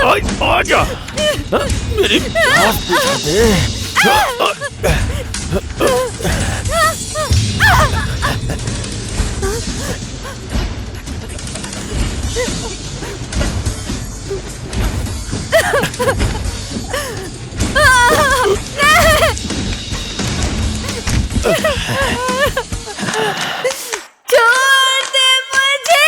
आजा, मेरी माफ पूछा दे। छोड़ दे मुझे।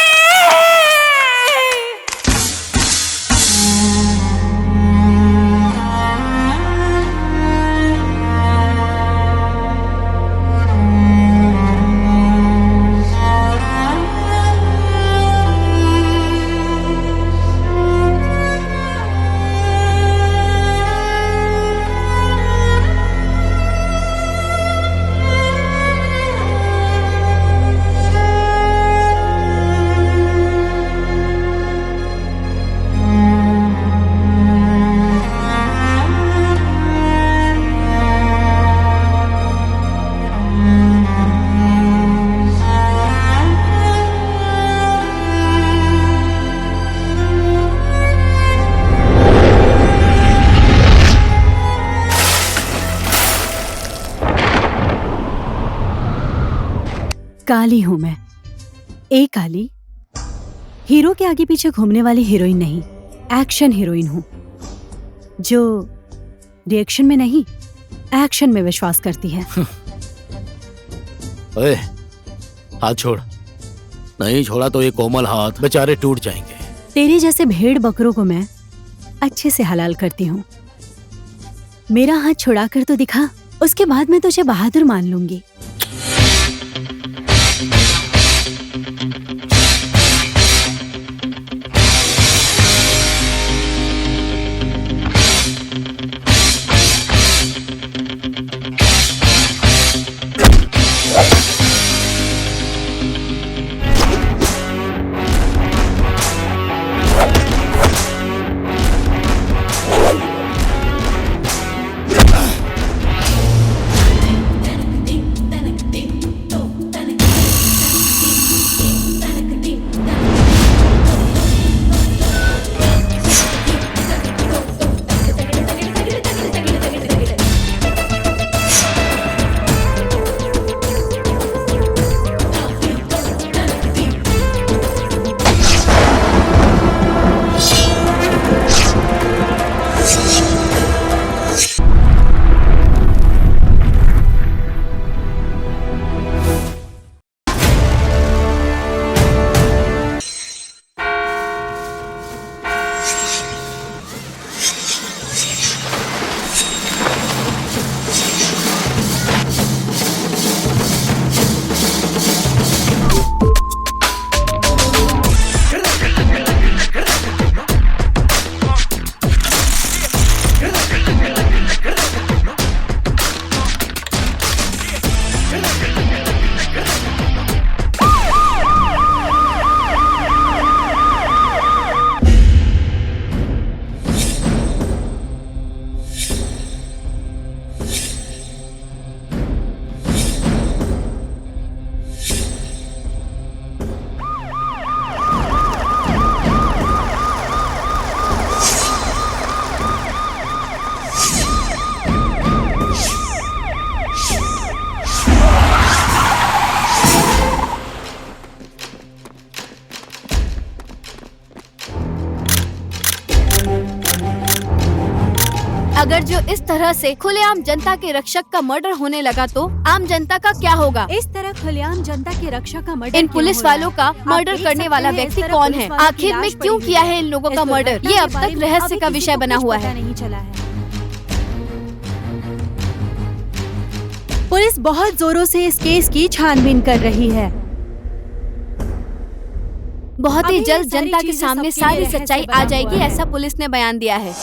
काली हूं मैं, एक काली, हीरो के आगे पीछे घूमने वाली हीरोइन नहीं, एक्शन हीरोइन हूं जो रिएक्शन में नहीं एक्शन में विश्वास करती है। ओए, हाथ छोड़। नहीं छोड़ा तो ये कोमल हाथ बेचारे टूट जाएंगे। तेरे जैसे भेड़ बकरों को मैं अच्छे से हलाल करती हूँ। मेरा हाथ छुड़ाकर तो दिखा, उसके बाद मैं तुझे बहादुर मान लूंगी। अगर जो इस तरह से खुलेआम जनता के रक्षक का मर्डर होने लगा तो आम जनता का क्या होगा? इस तरह खुलेआम जनता के रक्षा का मर्डर इन पुलिस वालों का मर्डर करने वाला व्यक्ति कौन है? आखिर में क्यों किया है इन लोगों का मर्डर? ये अब तक रहस्य का विषय बना हुआ है। नहीं चला है। पुलिस बहुत जोरों से इस केस की छानबीन कर रही है। बहुत ही जल्द जनता के सामने सारी सच्चाई आ जाएगी, ऐसा पुलिस ने बयान दिया है।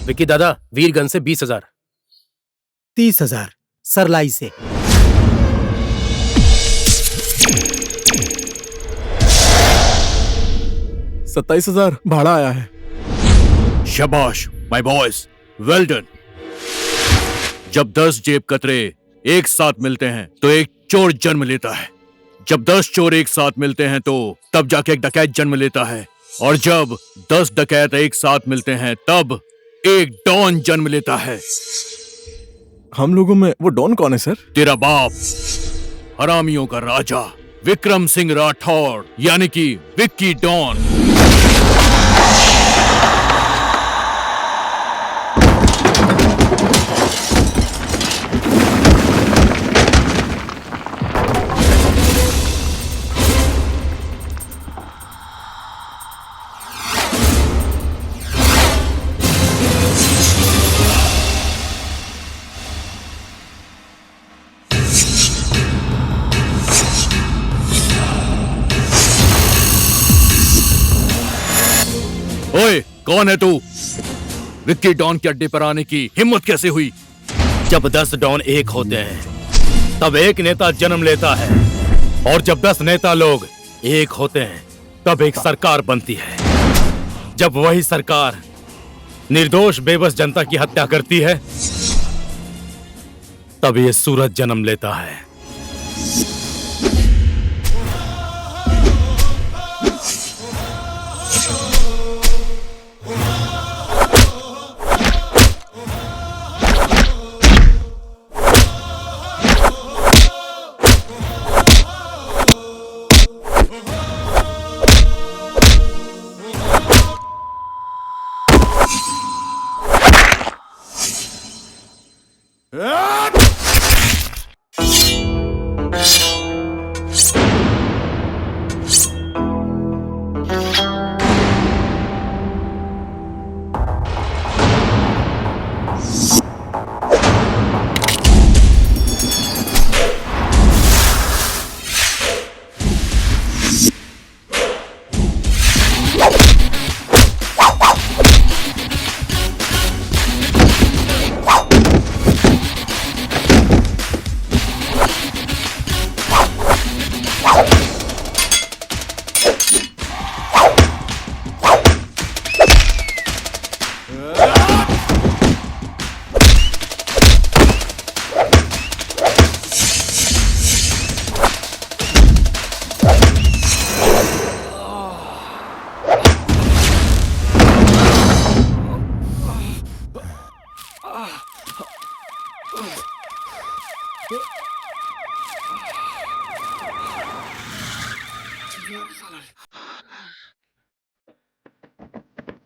विक्की दादा, वीरगंज से 20,000। 30,000 सरलाई से। $27,000 भाड़ा आया है। शाबाश माय बॉयज, वेल डन। जब 10 जेब कतरे एक साथ मिलते हैं तो एक चोर जन्म लेता है। जब 10 चोर एक साथ मिलते हैं तो तब जाके एक डकैत जन्म लेता है। और जब 10 डकैत एक साथ मिलते हैं तब एक डॉन जन्म लेता है। हम लोगों में वो डॉन कौन है सर? तेरा बाप, हरामियों का राजा विक्रम सिंह राठौड़, यानी कि विक्की डॉन। ओए, कौन है तू? विक्की डॉन के अड्डे पर आने की हिम्मत कैसे हुई? जब 10 डॉन एक होते हैं तब एक नेता जन्म लेता है, और जब 10 नेता लोग एक होते हैं तब एक सरकार बनती है। जब वही सरकार निर्दोष बेबस जनता की हत्या करती है तब ये सूरज जन्म लेता है।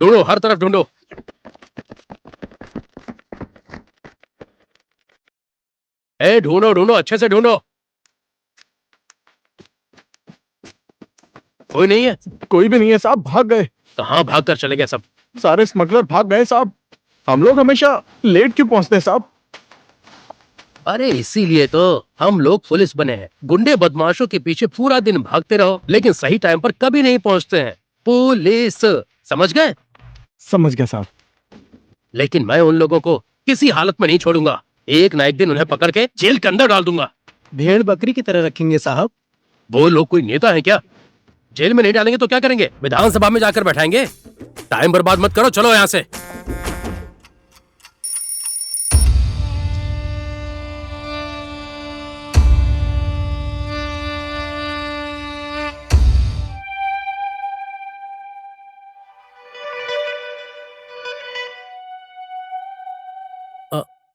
ढूंढो, हर तरफ ढूंढो। ढूंढो ढूंढो, अच्छे से ढूंढो। कोई नहीं है? कोई भी नहीं है साहब, भाग गए। कहाँ भाग कर चले गए सब? सारे स्मगलर भाग गए साहब। हम लोग हमेशा लेट क्यों पहुंचते हैं साहब? अरे इसीलिए तो हम लोग पुलिस बने हैं। गुंडे बदमाशों के पीछे पूरा दिन भागते रहो लेकिन सही टाइम पर कभी नहीं पहुंचते हैं। पुलिस, समझ गए? समझ गया साहब। लेकिन मैं उन लोगों को किसी हालत में नहीं छोड़ूंगा। एक ना एक दिन उन्हें पकड़ के जेल के अंदर डाल दूंगा। भेड़ बकरी की तरह रखेंगे साहब। वो लोग कोई नेता है क्या? जेल में नहीं डालेंगे तो क्या करेंगे? विधानसभा में जाकर बैठाएंगे। टाइम बर्बाद मत करो, चलो यहां से।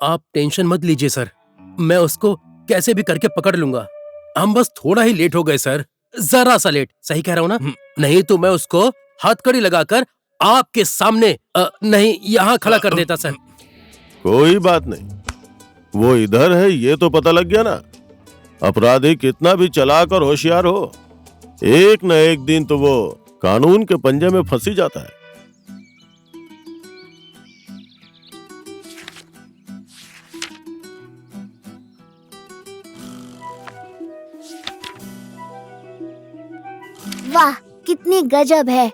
आप टेंशन मत लीजिए सर, मैं उसको कैसे भी करके पकड़ लूंगा। हम बस थोड़ा ही लेट हो गए सर, जरा सा लेट। सही कह रहा हूं ना? नहीं तो मैं उसको हथकड़ी लगाकर आपके सामने नहीं, यहाँ खड़ा कर देता सर। कोई बात नहीं, वो इधर है ये तो पता लग गया ना। अपराधी कितना भी चालाक और होशियार हो, एक न एक दिन तो वो कानून के पंजे में फंसी जाता है। वाह, कितनी गजब है।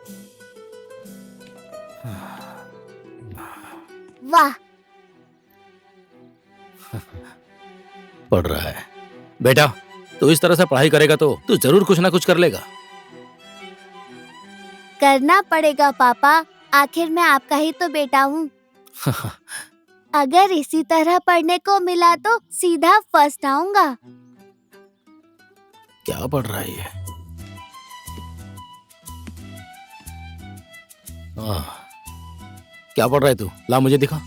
वाह। पढ़ रहा है बेटा। तू इस तरह से पढ़ाई करेगा तो तू जरूर कुछ ना कुछ कर लेगा। करना पड़ेगा पापा, आखिर मैं आपका ही तो बेटा हूँ। अगर इसी तरह पढ़ने को मिला तो सीधा फर्स्ट आऊंगा। क्या पढ़ रहा है ये? क्या पढ़ रहा है तू? ला मुझे दिखा।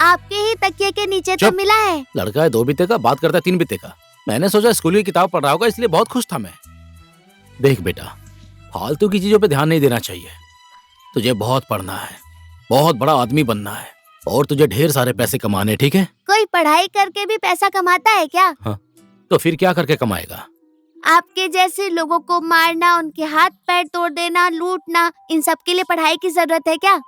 आपके ही तकिए के नीचे तो चुप। मिला है। लड़का है 2 बित्ते का, बात करता है 3 बित्ते का। मैंने सोचा स्कूल की किताब पढ़ रहा होगा, इसलिए बहुत खुश था मैं। देख बेटा, फालतू की चीजों पे ध्यान नहीं देना चाहिए। तुझे बहुत पढ़ना है, बहुत बड़ा आदमी बनना है और तुझे ढेर सारे पैसे कमाने, ठीक है? कोई पढ़ाई करके भी पैसा कमाता है क्या? हाँ, तो फिर क्या करके कमाएगा? आपके जैसे लोगों को मारना, उनके हाथ पैर तोड़ देना, लूटना, इन सब के लिए पढ़ाई की जरूरत है क्या?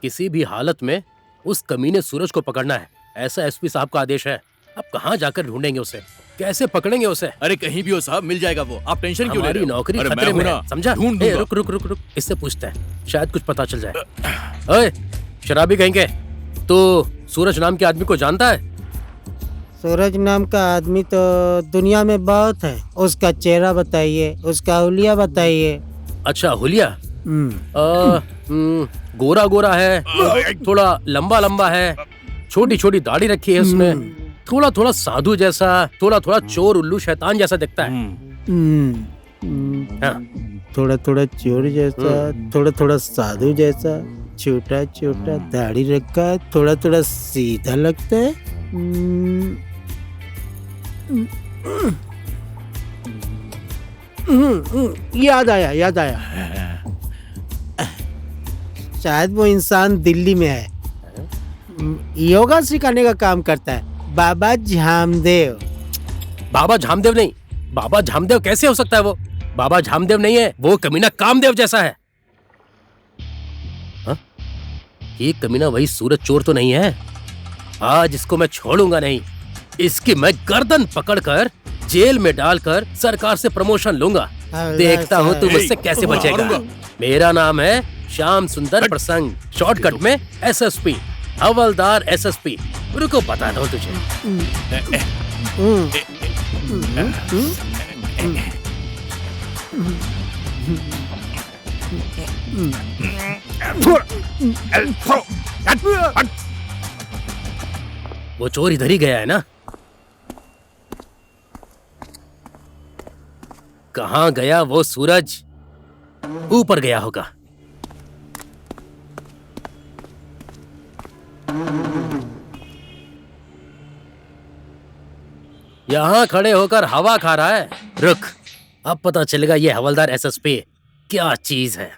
किसी भी हालत में उस कमीने सूरज को पकड़ना है, ऐसा एसपी साहब का आदेश है। अब कहाँ जाकर ढूंढेंगे उसे, कैसे पकड़ेंगे उसे? अरे कहीं भी हो साहब, मिल जाएगा वो। आप टेंशन क्यों ले हमारी रहे हो? नौकरी अरे मैं खतरे हूं में ना, है, समझा? ढूंढ ए, दूंगा। रुक रुक रुक रुक, इससे पूछते हैं, शायद कुछ पता चल जाए। ओए शराबी कहेंगे, तो सूरज नाम के आदमी को जानता है? सूरज नाम का आदमी तो दुनिया में बहुत है। उसका चेहरा बताइए, उसका हुलिया बताइए। अच्छा हुलिया। गोरा गोरा है, थोड़ा लंबा लंबा है, छोटी छोटी दाढ़ी रखी है उसमें, थोड़ा थोड़ा साधु जैसा, थोड़ा थोड़ा चोर उल्लू शैतान जैसा दिखता है। हाँ। थोड़ा थोड़ा चोर जैसा, थोड़ा थोड़ा साधु जैसा, छोटा छोटा दाढ़ी रखा है, थोड़ा थोड़ा सीधा लगता है। याद आया। शायद वो इंसान दिल्ली में है, योगा सिखाने का काम करता है। बाबा झामदेव। बाबा झामदेव नहीं, बाबा झामदेव कैसे हो सकता है? वो बाबा झामदेव नहीं है, वो कमीना कामदेव जैसा है। हाँ? ये कमीना वही सूरज चोर तो नहीं है? आज इसको मैं छोड़ूंगा नहीं। इसकी मैं गर्दन पकड़कर जेल में डालकर सरकार से प्रमोशन लूंगा। देखता हूँ तू मुझसे कैसे बचेगा। मेरा नाम है श्याम सुंदर प्रसंग, शॉर्टकट में एसएसपी, हवलदार एसएसपी। रुको बताता हूँ तुझे। वो चोर इधर ही गया है ना? कहाँ गया वो सूरज? ऊपर गया होगा। यहाँ खड़े होकर हवा खा रहा है। रुक, अब पता चलेगा ये हवलदार एसएसपी क्या चीज है।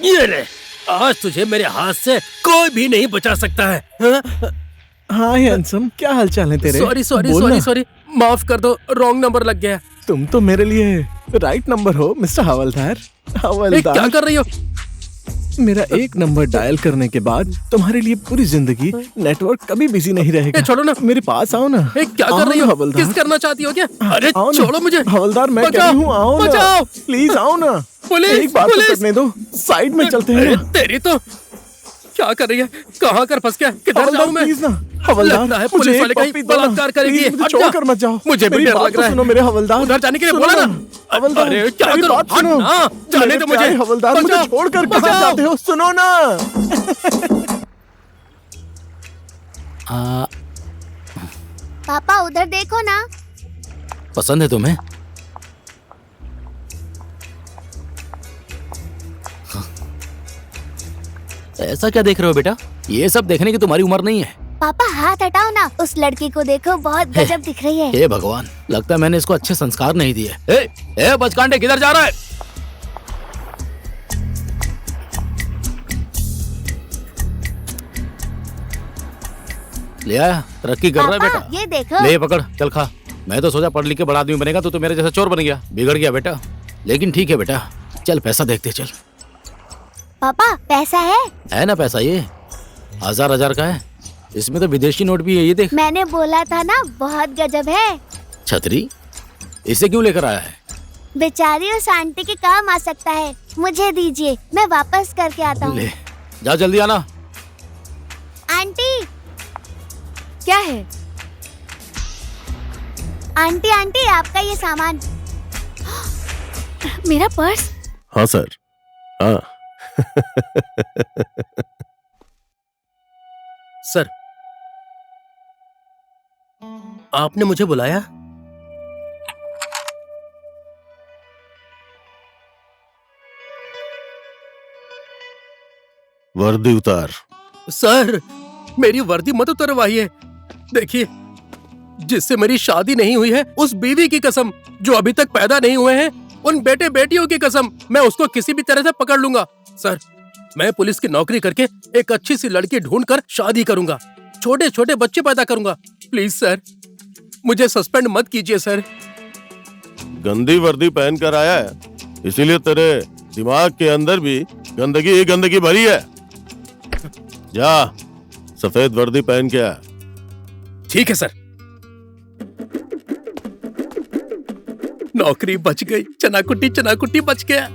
ये ले, आज तुझे मेरे हाथ से कोई भी नहीं बचा सकता है। हाँ हैंडसम, क्या हालचाल है तेरे? सॉरी सॉरी बोल सॉरी ना। सॉरी, माफ कर दो, रॉन्ग नंबर लग गया। तुम तो मेरे लिए राइट नंबर हो मिस्टर हवलदार। क्या कर रही हो? मेरा एक नंबर डायल करने के बाद तुम्हारे लिए पूरी जिंदगी नेटवर्क कभी बिजी नहीं रहेगा। छोड़ो ना, मेरे पास आओ ना। क्या कर रही हो? हवलदार, किस करना चाहती हो क्या? अरे आओ ना। छोड़ो मुझे। हवलदार मैं कह बचाओ, रही हूँ, आओ ना बचाओ। प्लीज, आओ ना। पुलिस, एक बात तो पुलिस। करने दो, साइड में चलते हैं ना। तेरी तो क्या कर रही है? कहाँ कर फंस गया? किधर हवलदार जाऊँ मैं? प्लीज ना, हवलदार लगता है मुझे पुलिस एक वाले कहीं पप्पी दो ना। बलात्कार करेगी। प्लीज, मुझे हट छोड़ जा। कर मत जाओ। मुझे भी मेरी डर बात लग तो रहा है। सुनो मेरे हवलदार। उधर जाने के लिए सुनो बोला ना। हवलदार, अरे क्या मेरी करूं? बात सुनो। हट ना, जाने मेरे दो मुझे। प्यारे हवलदार, मुझे बचाओ, छोड़कर कहाँ बचाओ। जाते हो? सुनो ना। पापा उधर देखो ना। पसंद है तुम्हें? ऐसा क्या देख रहे हो बेटा? ये सब देखने की तुम्हारी उम्र नहीं है। पापा हाथ हटाओ ना, उस लड़की को देखो, बहुत गजब दिख रही है। हे भगवान, लगता है मैंने इसको अच्छे संस्कार नहीं दिए। ए बचकांडे, किधर जा रहा है? ले आया, तरक्की कर रहा है पापा बेटा। ये देखो। ले पकड़, चल खा। मैं तो सोचा पढ़ लिख के बड़ा आदमी बनेगा, तो मेरे जैसा चोर बन गया। बिगड़ गया बेटा। लेकिन ठीक है बेटा, चल पैसा देखते चल। पापा पैसा है? है ना पैसा, ये 1000 का है। इसमें तो विदेशी नोट भी है, ये देख। मैंने बोला था ना, बहुत गजब है। छतरी इसे क्यों लेकर आया है? बेचारी उस आंटी के काम आ सकता है। मुझे दीजिए, मैं वापस करके आता हूँ। ले जा, जल्दी आना। आंटी, क्या है? आंटी आंटी, आपका ये सामान। मेरा पर्स? हाँ सर, हाँ। सर, आपने मुझे बुलाया? वर्दी उतार। सर, मेरी वर्दी मत उतरवाइए। देखिए, जिससे मेरी शादी नहीं हुई है, उस बीवी की कसम, जो अभी तक पैदा नहीं हुए हैं, उन बेटे बेटियों की कसम, मैं उसको किसी भी तरह से पकड़ लूंगा। सर, मैं पुलिस की नौकरी करके एक अच्छी सी लड़की ढूंढकर शादी करूंगा, छोटे छोटे बच्चे पैदा करूंगा। प्लीज सर, मुझे सस्पेंड मत कीजिए सर। गंदी वर्दी पहन कर आया है, इसीलिए तेरे दिमाग के अंदर भी गंदगी ही गंदगी भरी है। जा, सफेद वर्दी पहन के आ। ठीक है सर। नौकरी बच गई, चनाकुट्टी बच गया।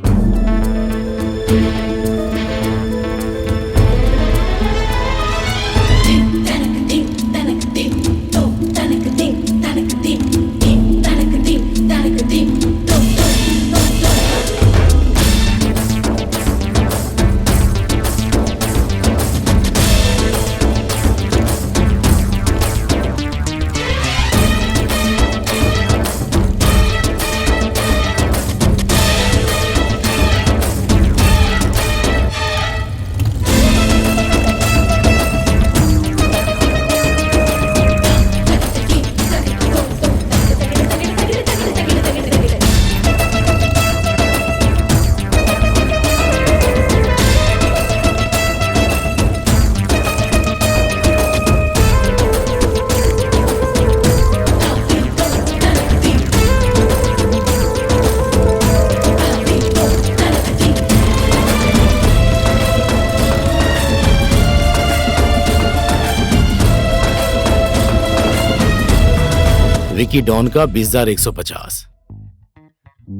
विकी डॉन का 20,150,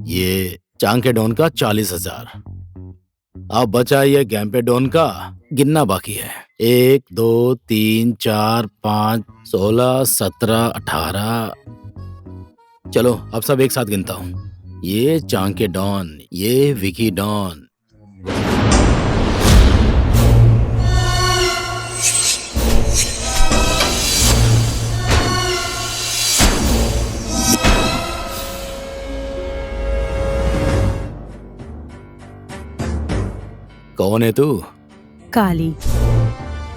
ये चांग के डॉन का 40,000। अब बचा ये गैम्पे डॉन का गिनना बाकी है। 1 2 3 4 5 16 17 18। चलो अब सब एक साथ गिनता हूँ। ये चांग के डॉन, ये विकी डॉन। कौन है तू? काली,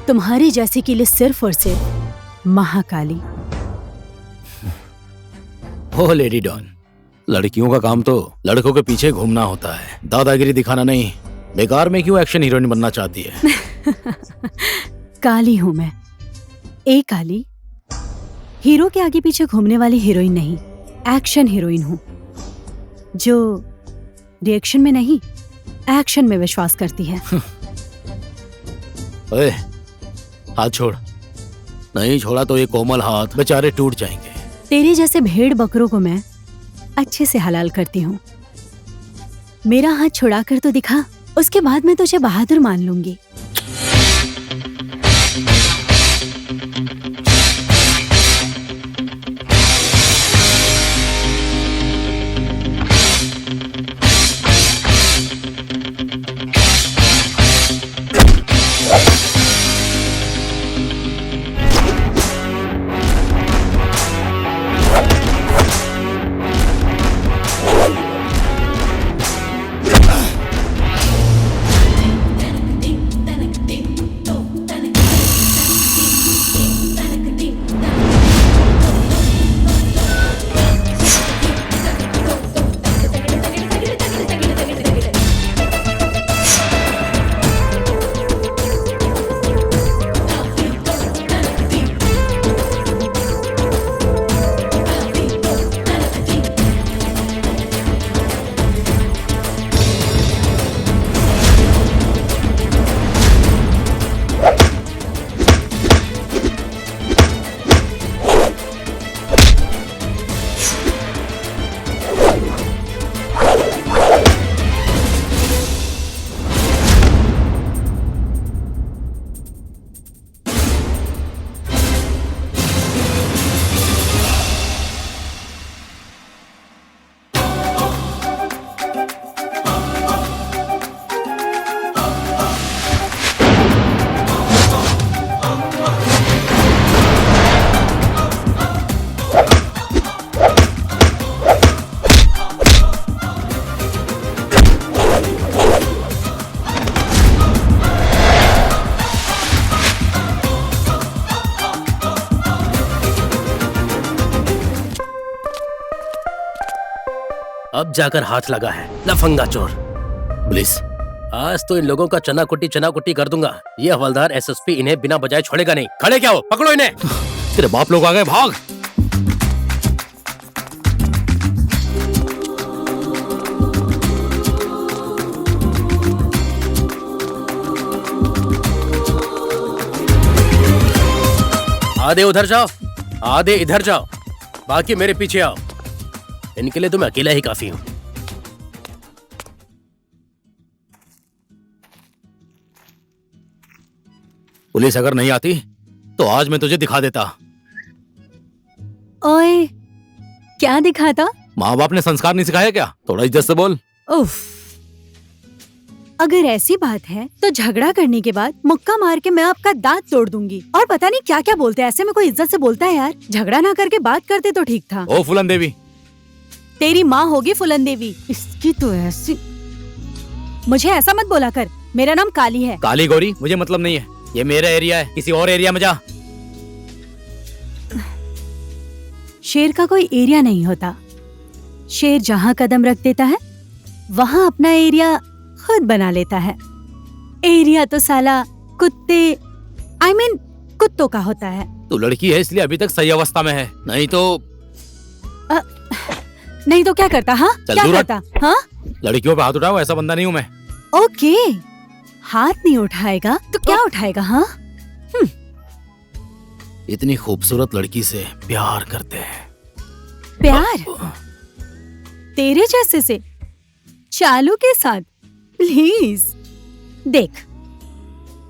तुम्हारी जैसी के लिए सिर्फ और सिर्फ महाकाली। ओ लेडी डॉन, लड़कियों का काम तो लड़कों के पीछे घूमना होता है, दादागिरी दिखाना नहीं। बेकार में क्यों एक्शन हीरोइन बनना चाहती है? काली हूं मैं, एक काली, हीरो के आगे पीछे घूमने वाली हीरोइन नहीं, एक्शन हीरोइन हूं, जो रिएक्शन में नहीं एक्शन में विश्वास करती है। ओए, हाथ छोड़। नहीं छोड़ा तो ये कोमल हाथ बेचारे टूट जाएंगे। तेरे जैसे भेड़ बकरों को मैं अच्छे से हलाल करती हूँ। मेरा हाथ छुड़ा कर तो दिखा, उसके बाद मैं तुझे बहादुर मान लूंगी। अब जाकर हाथ लगा है लफंगा चोर। पुलिस, आज तो इन लोगों का चना कुट्टी कर दूंगा। ये हवलदार एसएसपी इन्हें बिना बजाए छोड़ेगा नहीं। खड़े क्या हो, पकड़ो इन्हें। तेरे बाप लोग आ गए, भाग। आधे उधर जाओ, आधे इधर जाओ, बाकी मेरे पीछे आओ। इनके लिए तो मैं अकेला ही काफी हूं। पुलिस अगर नहीं आती तो आज मैं तुझे दिखा देता। ओए, क्या दिखाता? माँ बाप ने संस्कार नहीं सिखाया क्या? थोड़ा इज्जत से बोल। उफ, अगर ऐसी बात है तो झगड़ा करने के बाद मुक्का मार के मैं आपका दांत तोड़ दूंगी। और पता नहीं क्या क्या बोलते हैं, ऐसे में कोई इज्जत से बोलता है यार। झगड़ा ना करके बात करते तो ठीक था। ओ फूलन देवी, तेरी माँ होगी फूलन देवी। इसकी तो ऐसी। मुझे ऐसा मत बोला कर, मेरा नाम काली है। काली गोरी मुझे मतलब नहीं है, ये मेरा एरिया है, किसी और एरिया में जा। शेर का कोई एरिया नहीं होता। शेर जहाँ कदम रख देता है वहाँ अपना एरिया खुद बना लेता है। एरिया तो साला कुत्ते कुत्तों का होता है। तू लड़की है इसलिए अभी तक सही अवस्था में है, नहीं तो क्या करता? हाँ, चल क्या दूर हट। करता? हाँ, लड़कियों पे हाथ उठाओ, ऐसा बंदा नहीं हूँ मैं। ओके, हाथ नहीं उठाएगा तो क्या उठाएगा? हाँ, इतनी खूबसूरत लड़की से प्यार करते हैं। प्यार तेरे जैसे से चालू के साथ? प्लीज देख,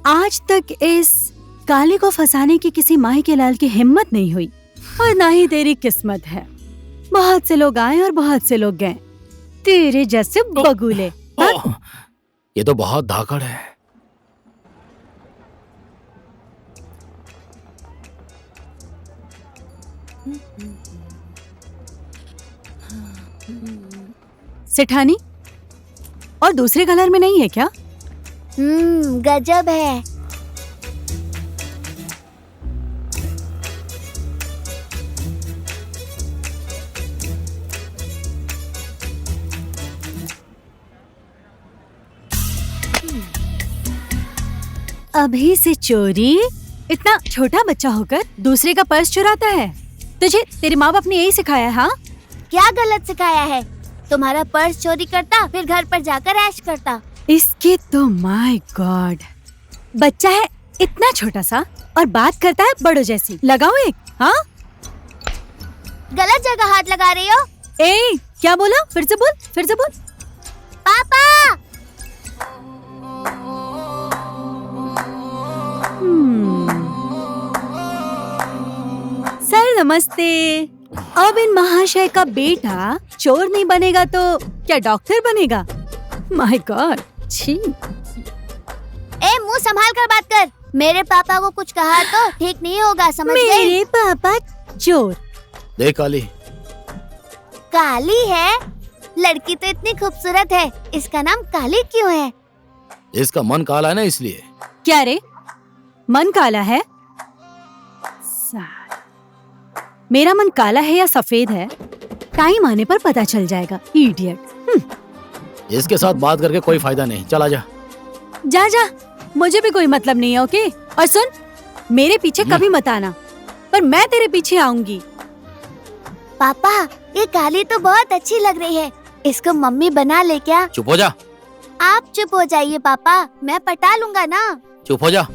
आज तक इस काली को फंसाने की किसी माही के लाल की हिम्मत नहीं हुई, और ना ही तेरी किस्मत है। बहुत से लोग आए और बहुत से लोग गए, तेरे जैसे बगुले। ये तो बहुत धाकड़ है। सेठानी, और दूसरे कलर में नहीं है क्या? गजब है। अभी से चोरी? इतना छोटा बच्चा होकर दूसरे का पर्स चुराता है? तुझे तेरे माँ बाप ने यही सिखाया है? हाँ, क्या गलत सिखाया है? तुम्हारा पर्स चोरी करता, फिर घर पर जाकर ऐश करता। इसके तो माय गॉड, बच्चा है इतना छोटा सा और बात करता है बड़ों जैसी। लगाओ एक। हाँ, गलत जगह हाथ लगा रही हो। ए, क्या बोला? फिर से बोल, फिर से बोल। पापा, सर नमस्ते। अब इन महाशय का बेटा चोर नहीं बनेगा तो क्या डॉक्टर बनेगा? माय गॉड, छी। ए, मुंह संभाल कर बात कर। मेरे पापा को कुछ कहा तो ठीक नहीं होगा, समझ गई? मेरे पापा चोर? देख काली, काली है? लड़की तो इतनी खूबसूरत है, इसका नाम काली क्यों है? इसका मन काला है ना, इसलिए। क्या रे, मन काला है? मेरा मन काला है या सफेद है, टाइम आने पर पता चल जाएगा। इडियट। इसके साथ बात करके कोई फायदा नहीं, चला जा। जा जा, मुझे भी कोई मतलब नहीं है। ओके, और सुन, मेरे पीछे कभी मत आना, पर मैं तेरे पीछे आऊंगी। पापा, ये काली तो बहुत अच्छी लग रही है, इसको मम्मी बना ले क्या? चुप हो जा। आप चुप हो जाइए पापा, मैं पटा लूंगा ना। चुप हो जा।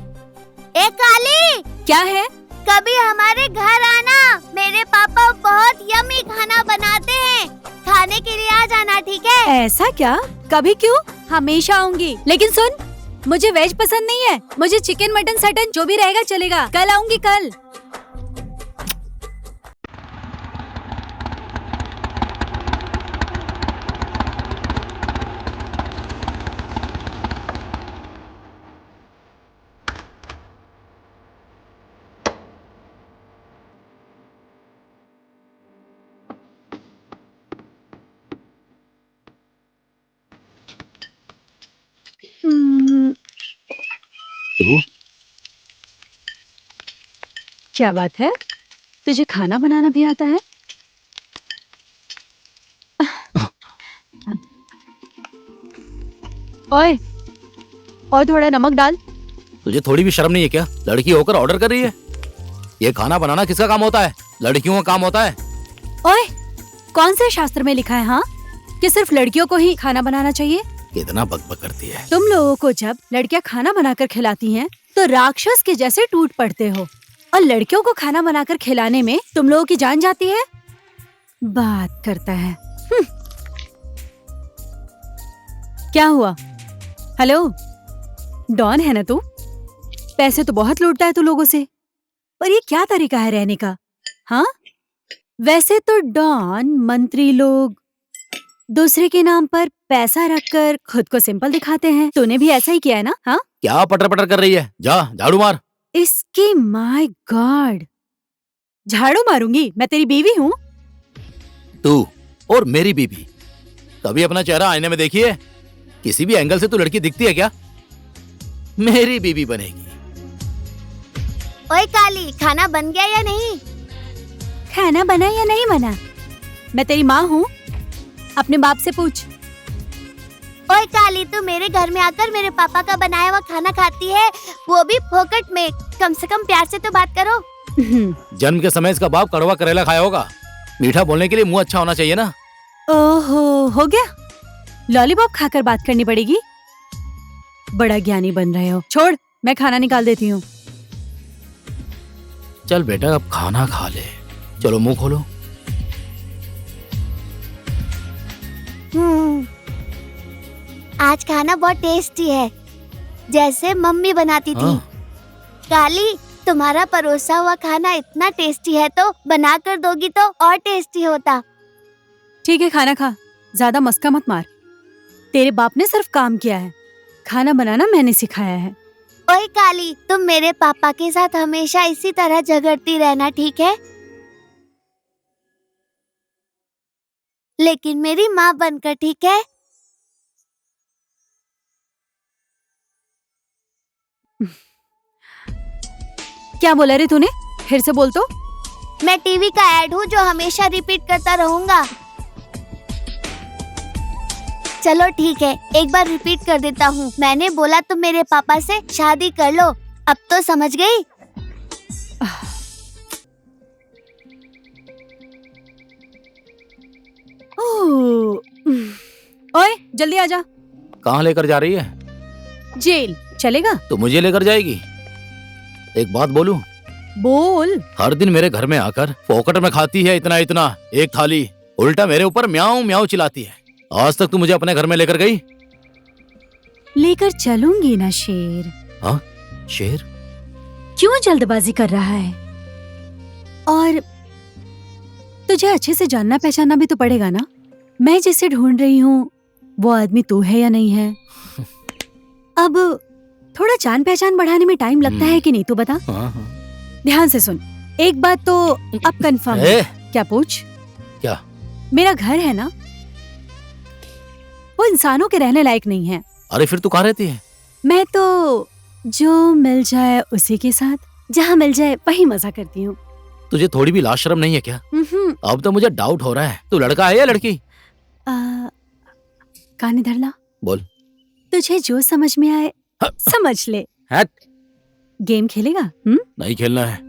ए काली, क्या है? कभी हमारे घर आना, मेरे पापा बहुत यम्मी खाना बनाते हैं, खाने के लिए आ जाना, ठीक है? ऐसा क्या? कभी क्यों, हमेशा आऊंगी। लेकिन सुन, मुझे वेज पसंद नहीं है, मुझे चिकन मटन सटन जो भी रहेगा चलेगा। कल आऊंगी, कल। क्या बात है, तुझे खाना बनाना भी आता है? ओए, और थोड़ा नमक डाल। तुझे थोड़ी भी शर्म नहीं है क्या? लड़की होकर ऑर्डर कर रही है। ये खाना बनाना किसका काम होता है? लड़कियों का काम होता है। ओए, कौन से शास्त्र में लिखा है हाँ कि सिर्फ लड़कियों को ही खाना बनाना चाहिए? कितना बकबक करती है। तुम लोगों को जब लड़कियां खाना बनाकर खिलाती हैं तो राक्षस के जैसे टूट पड़ते हो, और लड़कियों को खाना बनाकर खिलाने में तुम लोगों की जान जाती है। बात करता है। क्या हुआ? हेलो, डॉन है ना तू? पैसे तो बहुत लूटता है तू लोगों से, पर ये क्या तरीका है रहने का? हाँ, वैसे तो डॉन मंत्री लोग दूसरे के नाम पर पैसा रखकर खुद को सिंपल दिखाते हैं। तूने भी ऐसा ही किया है ना? हाँ, क्या पटर पटर कर रही है? जा झाड़ू मार। इसकी माय गॉड, झाड़ू मारूंगी? मैं तेरी बीवी हूँ। तू और मेरी बीबी, कभी अपना चेहरा आईने में देखी है? किसी भी एंगल से तू लड़की दिखती है क्या? मेरी बीबी बनेगी। ओए काली, खाना बन गया या नहीं? खाना बना या नहीं बना? मैं तेरी माँ हूँ, अपने बाप से पूछ। ओए काली, तू मेरे घर में आकर मेरे पापा का बनाया हुआ खाना खाती है, वो भी फोकट में। कम से कम प्यार से तो बात करो। जन्म के समय इसका बाप कड़वा करेला खाया होगा। मीठा बोलने के लिए मुंह अच्छा होना चाहिए ना। ओहो, हो गया? लॉलीपॉप खाकर बात करनी पड़ेगी? बड़ा ज्ञानी बन रहे हो। छोड़, मैं खाना निकाल देती हूँ। चल बेटा, अब खाना खा ले। चलो मुंह खोलो। आज खाना बहुत टेस्टी है, जैसे मम्मी बनाती थी। हाँ। काली, तुम्हारा परोसा हुआ खाना इतना टेस्टी है तो बना कर दोगी तो और टेस्टी होता। ठीक है, खाना खा, ज्यादा मस्का मत मार। तेरे बाप ने सिर्फ काम किया है, खाना बनाना मैंने सिखाया है। ओए काली, तुम मेरे पापा के साथ हमेशा इसी तरह झगड़ती रहना, ठीक है? लेकिन मेरी माँ बनकर, ठीक है? क्या बोला रे तूने? फिर से बोल तो। मैं टीवी का ऐड हूँ जो हमेशा रिपीट करता रहूंगा। चलो ठीक है, एक बार रिपीट कर देता हूँ। मैंने बोला तुम मेरे पापा से शादी कर लो। अब तो समझ गई? ओए, जल्दी आजा। कहाँ लेकर जा रही है? जेल चलेगा? तो मुझे लेकर जाएगी? एक बात बोलूं? बोल। हर दिन मेरे घर में आकर फोकट में खाती है इतना इतना एक थाली, उल्टा मेरे ऊपर म्याऊं म्याऊं चिल्लाती है। आज तक तू मुझे अपने घर में लेकर गई? लेकर चलूंगी ना शेर। हाँ, शेर? क्यों जल्दबाजी कर रहा है? और तुझे अच्छे से जानना पहचानना भी तो पड़ेगा ना। मैं जिसे ढूंढ रही हूँ वो आदमी तू है या नहीं है? अब थोड़ा जान पहचान बढ़ाने में टाइम लगता है कि नहीं, तू बता। हाँ, हाँ। ध्यान से सुन, एक बात तो अब कंफर्म है। क्या पूछ? क्या? मेरा घर है ना, वो इंसानों के रहने लायक नहीं है। अरे फिर तू कहाँ रहती है? मैं तो जो मिल जाए उसी के साथ, जहाँ मिल जाए वही मजा करती हूँ। तुझे थोड़ी भी लाज शर्म नहीं है क्या? अब तो मुझे डाउट हो रहा है, तू लड़का है या लड़की? कान इधर ला। बोल। तुझे जो समझ में आए समझ ले। हट। गेम खेलेगा? नहीं खेलना है।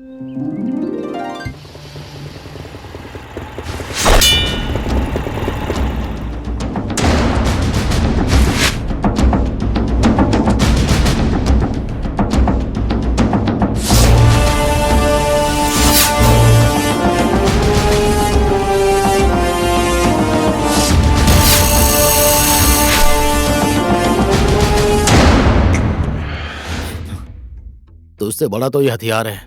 तुझसे बड़ा तो ये हथियार है,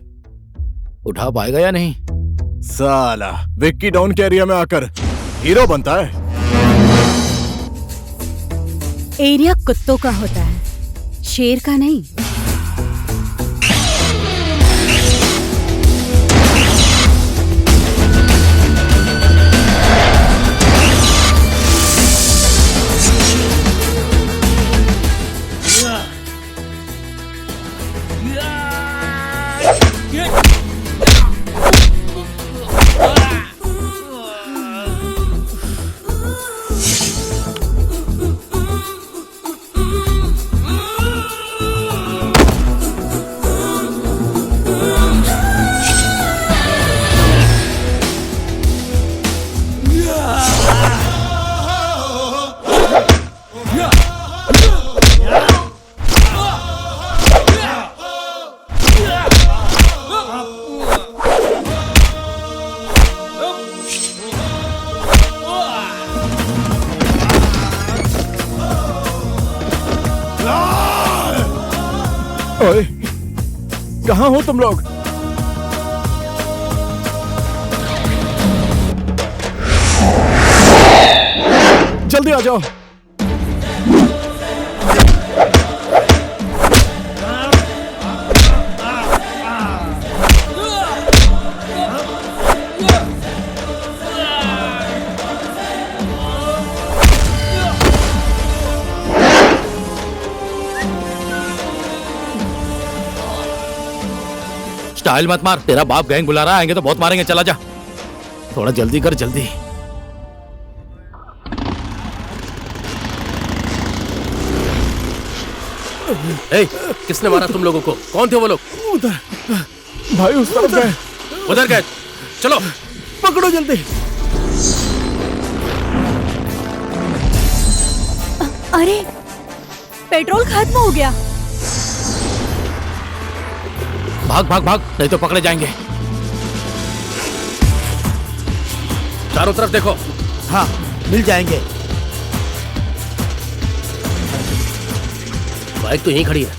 उठा पाएगा या नहीं? साला विक्की डॉन के एरिया में आकर हीरो बनता है। एरिया कुत्तों का होता है, शेर का नहीं। कहाँ हो तुम लोग? जल्दी आ जाओ। स्टाइल मत मार, तेरा बाप गैंग बुला रहा है, आएंगे तो बहुत मारेंगे। चला जा, थोड़ा जल्दी कर, जल्दी। ए, किसने मारा तुम लोगों को? कौन थे वो लोग? उधर भाई, उस तरफ गए। उधर गए? चलो पकड़ो जल्दी। अरे पेट्रोल खत्म हो गया। भाग भाग भाग, नहीं तो पकड़े जाएंगे। चारों तरफ देखो। हाँ, मिल जाएंगे। बाइक तो यहीं खड़ी है,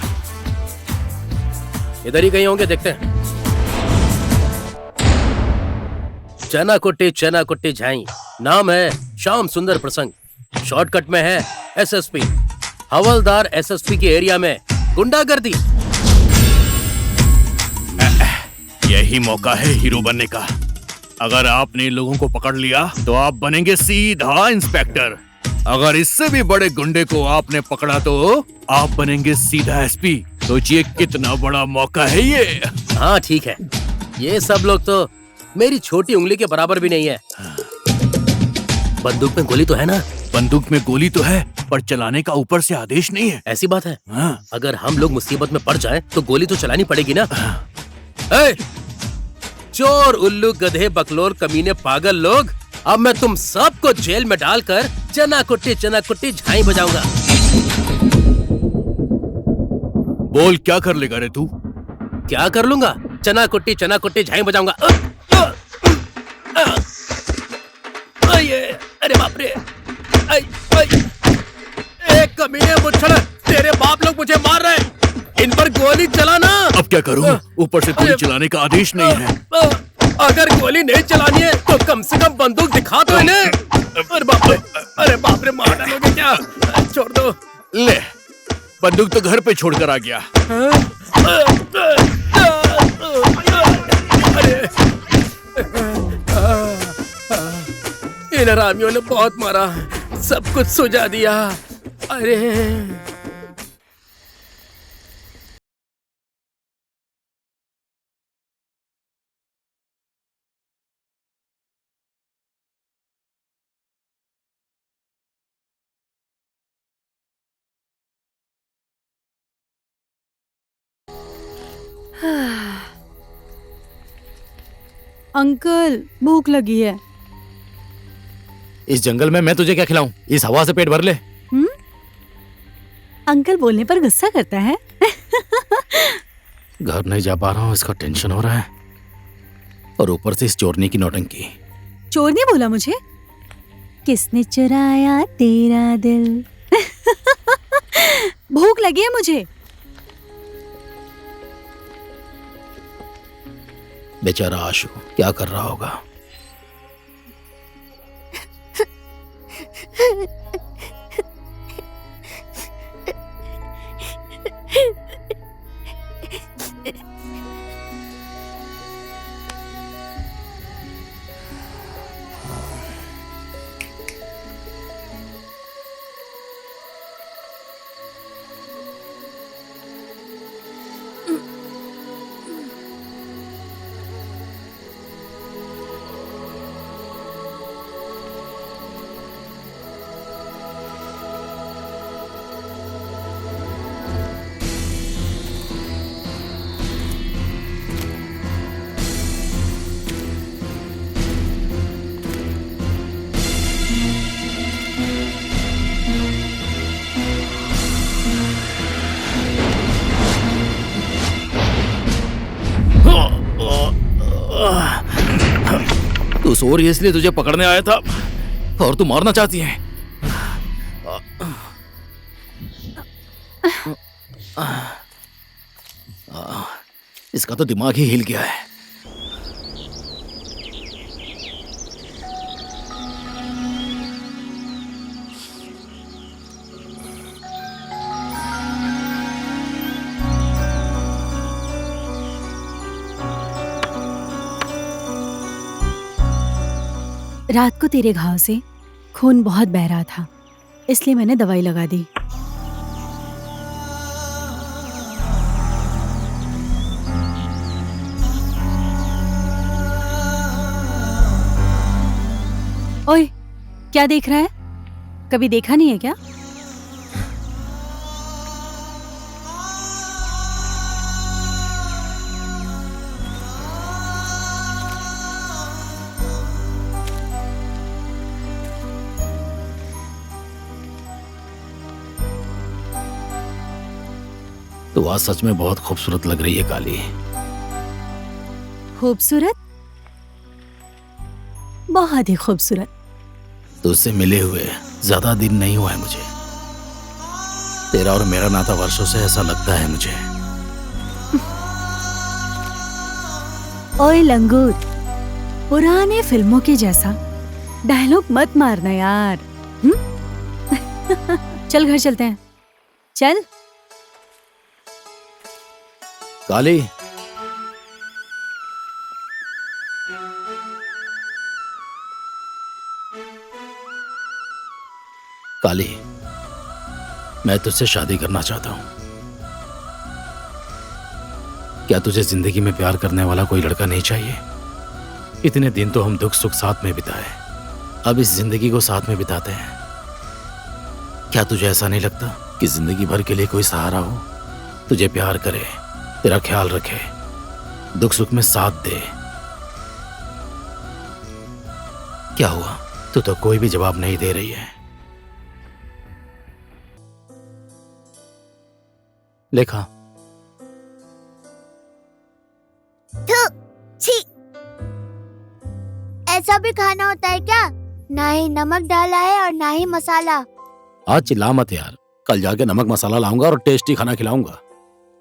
इधर ही कहीं होंगे, देखते हैं। चना कुट्टी झाई, नाम है श्याम सुंदर प्रसंग, शॉर्टकट में है एसएसपी। हवलदार एसएसपी के एरिया में गुंडागर्दी। यही मौका है हीरो बनने का। अगर आपने इन लोगों को पकड़ लिया तो आप बनेंगे सीधा इंस्पेक्टर। अगर इससे भी बड़े गुंडे को आपने पकड़ा तो आप बनेंगे सीधा एसपी। सोचिए कितना बड़ा मौका है ये। हाँ ठीक है, ये सब लोग तो मेरी छोटी उंगली के बराबर भी नहीं है। बंदूक में गोली तो है ना? बंदूक में गोली तो है, पर चलाने का ऊपर से आदेश नहीं है। ऐसी बात है? हाँ। अगर हम लोग मुसीबत में पड़ जाएं तो गोली तो चलानी पड़ेगी ना। ए, चोर, उल्लू, गधे, बकलोल, कमीने, पागल लोग, अब मैं तुम सबको जेल में डालकर चना कुट्टी झाई बजाऊंगा। बोल, क्या कर लेगा रे तू? क्या कर लूंगा? चना कुट्टी झाई बजाऊंगा। अरे बाप रे! एक कमीने मुच्छड़, तेरे बाप लोग मुझे मार रहे हैं, इन पर गोली चलाना। अब क्या करूं? ऊपर से गोली चलाने का आदेश नहीं है। अगर गोली नहीं चलानी है तो कम से कम बंदूक दिखा दो इन्हें। अरे बाप रे, मार डालोगे क्या? छोड़ दो। ले, बंदूक तो घर पे छोड़कर आ गया। इन हरामियों ने बहुत मारा, सब कुछ सुझा दिया। अरे अंकल, भूख लगी है। इस जंगल में मैं तुझे क्या खिलाऊं? इस हवा से पेट भर ले। अंकल बोलने पर गुस्सा करता है। घर नहीं जा पा रहा हूँ, इसका टेंशन हो रहा है, और ऊपर से इस चोरनी की नौटंकी। चोर ने बोला मुझे? किसने चुराया तेरा दिल? भूख लगी है मुझे। बेचारा आशु क्या कर रहा होगा? तू सो रही है इसलिए तुझे पकड़ने आया था, और तू मारना चाहती है। इसका तो दिमाग ही हिल गया है। रात को तेरे घाव से खून बहुत बह रहा था, इसलिए मैंने दवाई लगा दी। ओए, क्या देख रहा है? कभी देखा नहीं है क्या? तो आज सच में बहुत खूबसूरत लग रही है काली। खूबसूरत? बहुत ही खूबसूरत। तुझसे मिले हुए ज्यादा दिन नहीं हुआ है मुझे। तेरा और मेरा नाता वर्षों से ऐसा लगता है मुझे। ओए लंगूर, पुराने फिल्मों के जैसा डायलॉग मत मारना यार। चल घर चलते हैं, चल। काली, काली, मैं तुझसे शादी करना चाहता हूं। क्या तुझे जिंदगी में प्यार करने वाला कोई लड़का नहीं चाहिए? इतने दिन तो हम दुख सुख साथ में बिताए, अब इस जिंदगी को साथ में बिताते हैं। क्या तुझे ऐसा नहीं लगता कि जिंदगी भर के लिए कोई सहारा हो, तुझे प्यार करे, तेरा ख्याल रखे, दुख सुख में साथ दे? क्या हुआ, तू तो कोई भी जवाब नहीं दे रही है। लेखा, छी, ऐसा भी खाना होता है क्या? ना ही नमक डाला है और ना ही मसाला। आज चिल्ला मत यार, कल जाके नमक मसाला लाऊंगा और टेस्टी खाना खिलाऊंगा।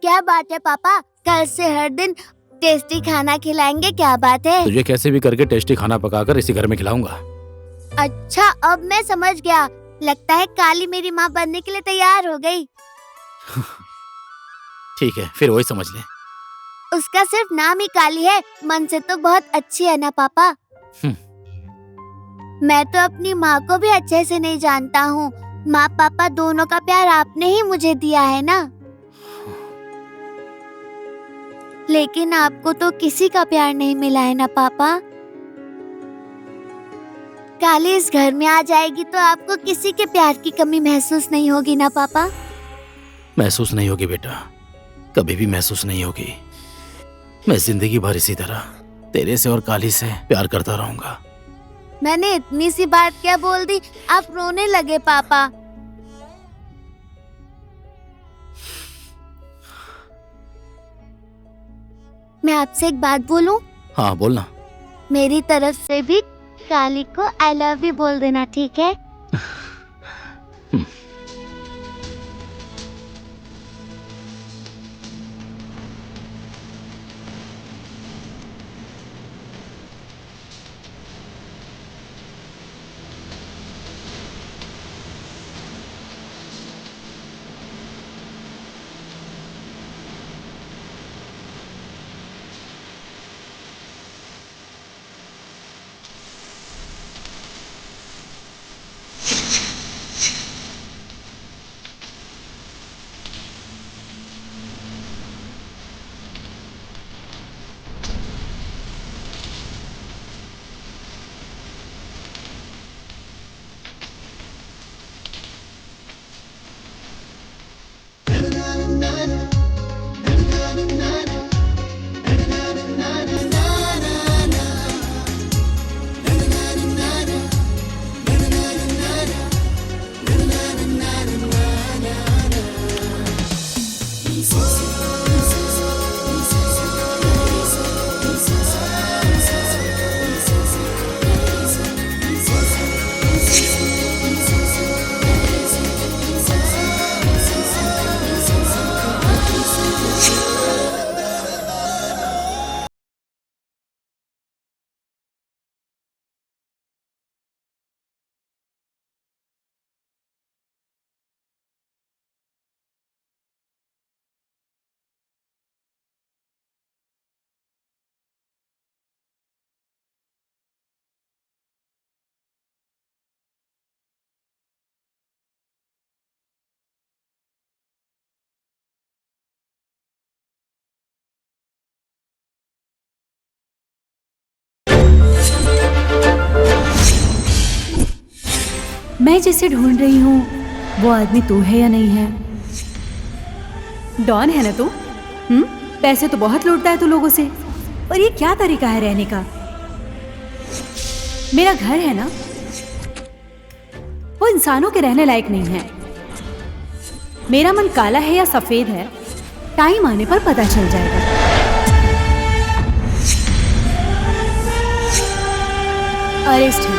क्या बात है पापा, कल से हर दिन टेस्टी खाना खिलाएंगे, क्या बात है? तुझे कैसे भी करके टेस्टी खाना पकाकर इसी घर में खिलाऊंगा। अच्छा, अब मैं समझ गया। लगता है काली मेरी माँ बनने के लिए तैयार हो गई। ठीक है, फिर वही समझ ले। उसका सिर्फ नाम ही काली है, मन से तो बहुत अच्छी है ना पापा। मैं तो अपनी माँ को भी अच्छे से नहीं जानता हूँ। माँ पापा दोनों का प्यार आपने ही मुझे दिया है ना। लेकिन आपको तो किसी का प्यार नहीं मिला है ना पापा। काली इस घर में आ जाएगी तो आपको किसी के प्यार की कमी महसूस नहीं होगी ना पापा? महसूस नहीं होगी बेटा, कभी भी महसूस नहीं होगी। मैं जिंदगी भर इसी तरह तेरे से और काली से प्यार करता रहूंगा। मैंने इतनी सी बात क्या बोल दी, आप रोने लगे पापा। मैं आपसे एक बात बोलूं? हाँ बोलना। मेरी तरफ से भी काली को आई लव यू बोल देना, ठीक है? मैं जिसे ढूंढ रही हूँ वो आदमी तू है या नहीं है? डॉन है ना तू? पैसे तो बहुत लूटता है तू लोगों से। और ये क्या तरीका है रहने का? मेरा घर है ना, वो इंसानों के रहने लायक नहीं है। मेरा मन काला है या सफेद है, टाइम आने पर पता चल जाएगा। अरेस्ट है।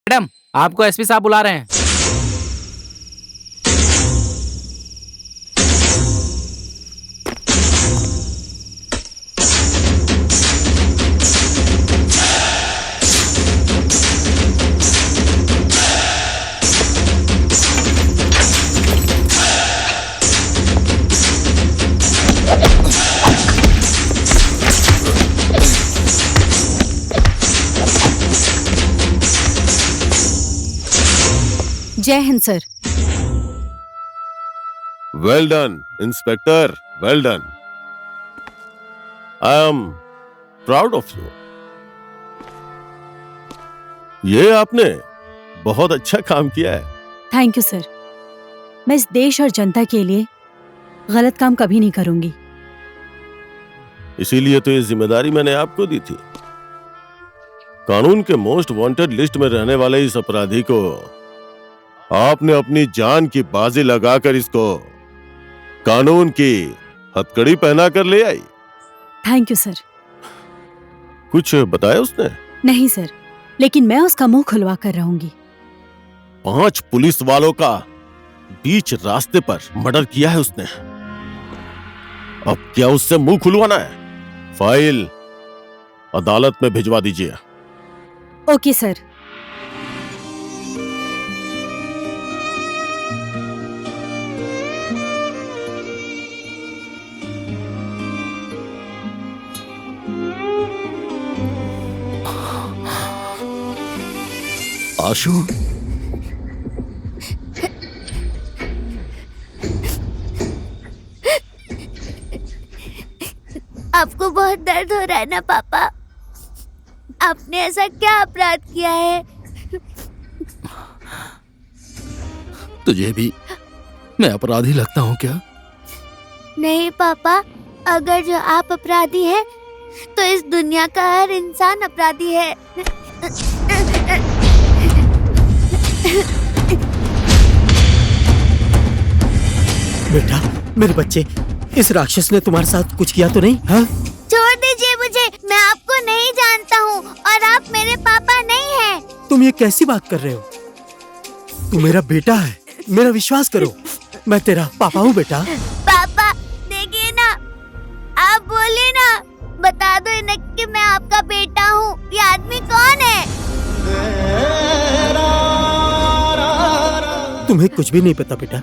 मैडम, आपको एसपी साहब बुला रहे हैं। जय Hind sir. Well done inspector, well done. I am proud of you. ये आपने बहुत अच्छा काम किया है। Thank you sir. मैं इस देश और जनता के लिए गलत काम कभी नहीं करूंगी। इसीलिए तो ये जिम्मेदारी मैंने आपको दी थी। कानून के मोस्ट वांटेड लिस्ट में रहने वाले इस अपराधी को आपने अपनी जान की बाजी लगाकर इसको कानून की हथकड़ी पहना कर ले आई। Thank you sir. कुछ बताया उसने? नहीं सर, लेकिन मैं उसका मुंह खुलवा कर रहूंगी। 5 पुलिस वालों का बीच रास्ते पर मर्डर किया है उसने। अब क्या उससे मुंह खुलवाना है? फाइल अदालत में भिजवा दीजिए। Okay sir. आशु, आपको बहुत दर्द हो रहा है ना पापा? आपने ऐसा क्या अपराध किया है? तुझे भी मैं अपराधी लगता हूँ क्या? नहीं पापा, अगर जो आप अपराधी हैं तो इस दुनिया का हर इंसान अपराधी है। बेटा, मेरे बच्चे, इस राक्षस ने तुम्हारे साथ कुछ किया तो नहीं? हाँ? छोड़ दीजिए मुझे, मैं आपको नहीं जानता हूँ और आप मेरे पापा नहीं हैं। तुम ये कैसी बात कर रहे हो? तू मेरा बेटा है, मेरा विश्वास करो। मैं तेरा पापा हूँ बेटा। पापा देखिए ना, आप बोलिए ना, बता दो इन्हें कि मैं आपका बेटा हूँ। ये आदमी कौन है? तुम्हें कुछ भी नहीं पता बेटा।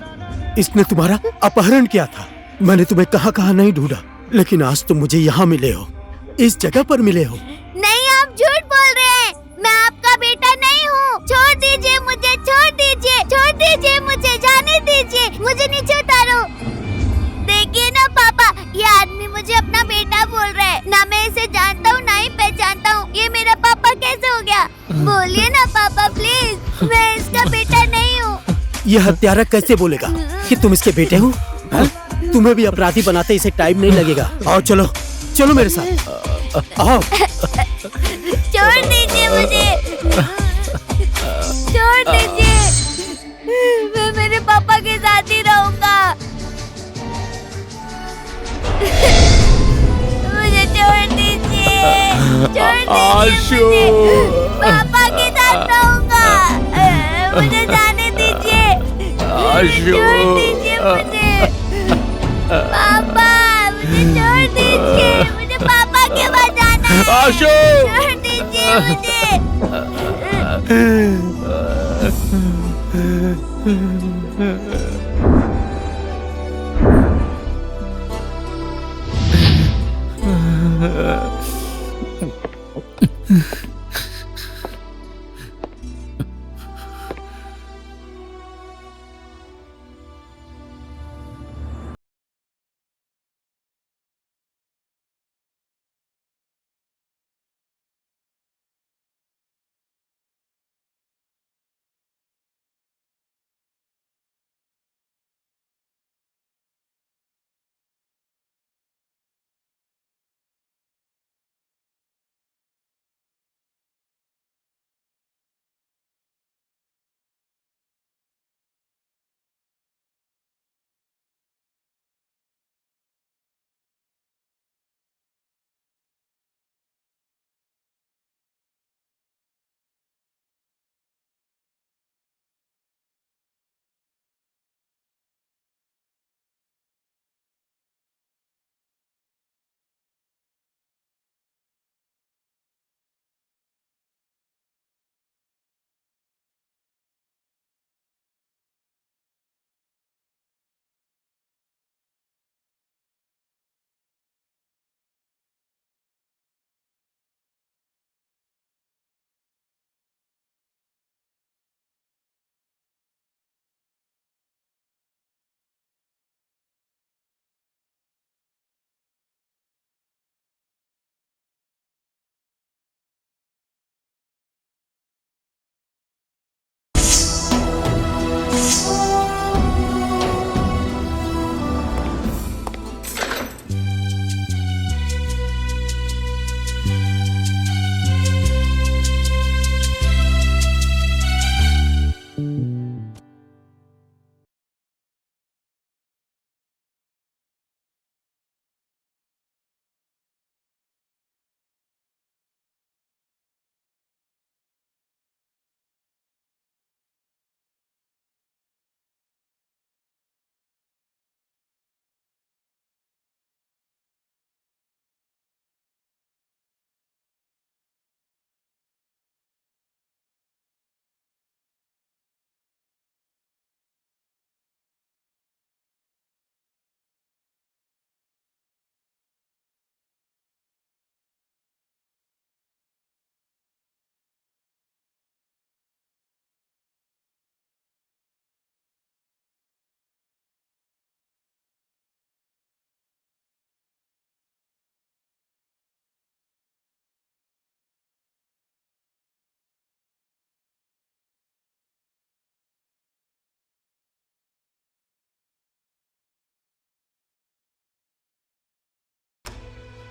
इसने तुम्हारा अपहरण किया था। मैंने तुम्हें कहाँ कहाँ नहीं ढूंढा, लेकिन आज तुम मुझे यहाँ मिले हो, इस जगह पर मिले हो। नहीं, आप झूठ बोल रहे हैं। मैं आपका बेटा नहीं हूँ। छोड़ दीजिए मुझे, छोड़ दीजिए, छोड़ दीजिए मुझे, जाने दीजिए, मुझे नीचे उतारो। देखिए ना पापा, ये आदमी मुझे अपना बेटा बोल रहा है। ना मैं इसे जानता हूँ, ना ही पहचानता हूँ। ये मेरा पापा कैसे हो गया? बोलिए ना पापा प्लीज, मैं इसका बेटा नहीं हूँ। ये हत्यारा कैसे बोलेगा कि तुम इसके बेटे हो? हाँ? तुम्हें भी अपराधी बनाते इसे टाइम नहीं लगेगा। आओ चलो, चलो मेरे साथ आओ। छोड़ दीजिए मुझे, छोड़ दीजिए। मैं मेरे पापा के साथ ही रहूंगा। मुझे छोड़ दीजिए, छोड़ दीजिए मुझे। पापा के साथ रहूंगा। मुझे जाने दीजिए, छोड़ दीजिए मुझे। पापा मुझे छोड़ दीजिए, मुझे पापा के पास जाना है। छोड़ दीजिए मुझे।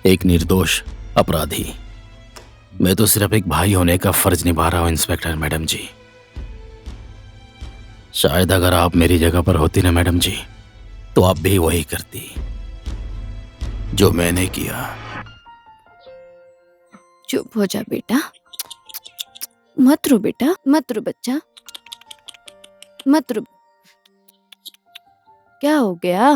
एक निर्दोष अपराधी। मैं तो सिर्फ एक भाई होने का फर्ज निभा रहा हूं इंस्पेक्टर मैडम जी। शायद अगर आप मेरी जगह पर होती ना मैडम जी, तो आप भी वही करती जो मैंने किया। चुप हो जा बेटा, मत रो बेटा, मत रो बच्चा, मत रो। क्या हो गया?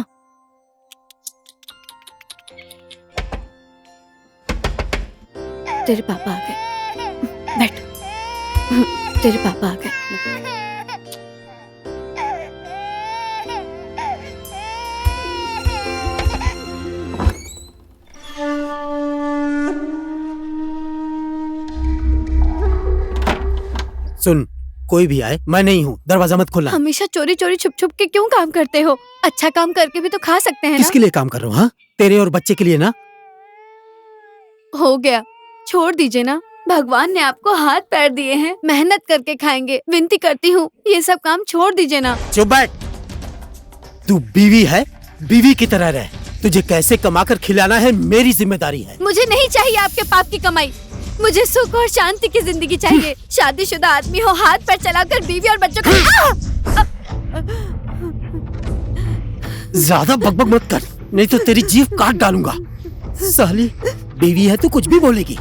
तेरे पापा आ गए, बैठ। तेरे पापा आ गए। सुन, कोई भी आए, मैं नहीं हूँ, दरवाजा मत खोलना। हमेशा चोरी चोरी छुप छुप के क्यों काम करते हो? अच्छा काम करके भी तो खा सकते हैं ना? किसके लिए काम कर रहा हूँ? हाँ, तेरे और बच्चे के लिए ना। हो गया, छोड़ दीजिए ना। भगवान ने आपको हाथ पैर दिए हैं, मेहनत करके खाएंगे। विनती करती हूँ, ये सब काम छोड़ दीजिए ना। चुप बैठ। तू बीवी है, बीवी की तरह रह। तुझे कैसे कमाकर खिलाना है मेरी जिम्मेदारी है। मुझे नहीं चाहिए आपके पाप की कमाई, मुझे सुख और शांति की जिंदगी चाहिए। शादीशुदा आदमी हो, हाथ पैर चलाकर बीवी और बच्चों को। ज्यादा बकबक मत कर, नहीं तो तेरी जीभ काट डालूंगा। साली, बीवी है तो कुछ भी बोलेगी।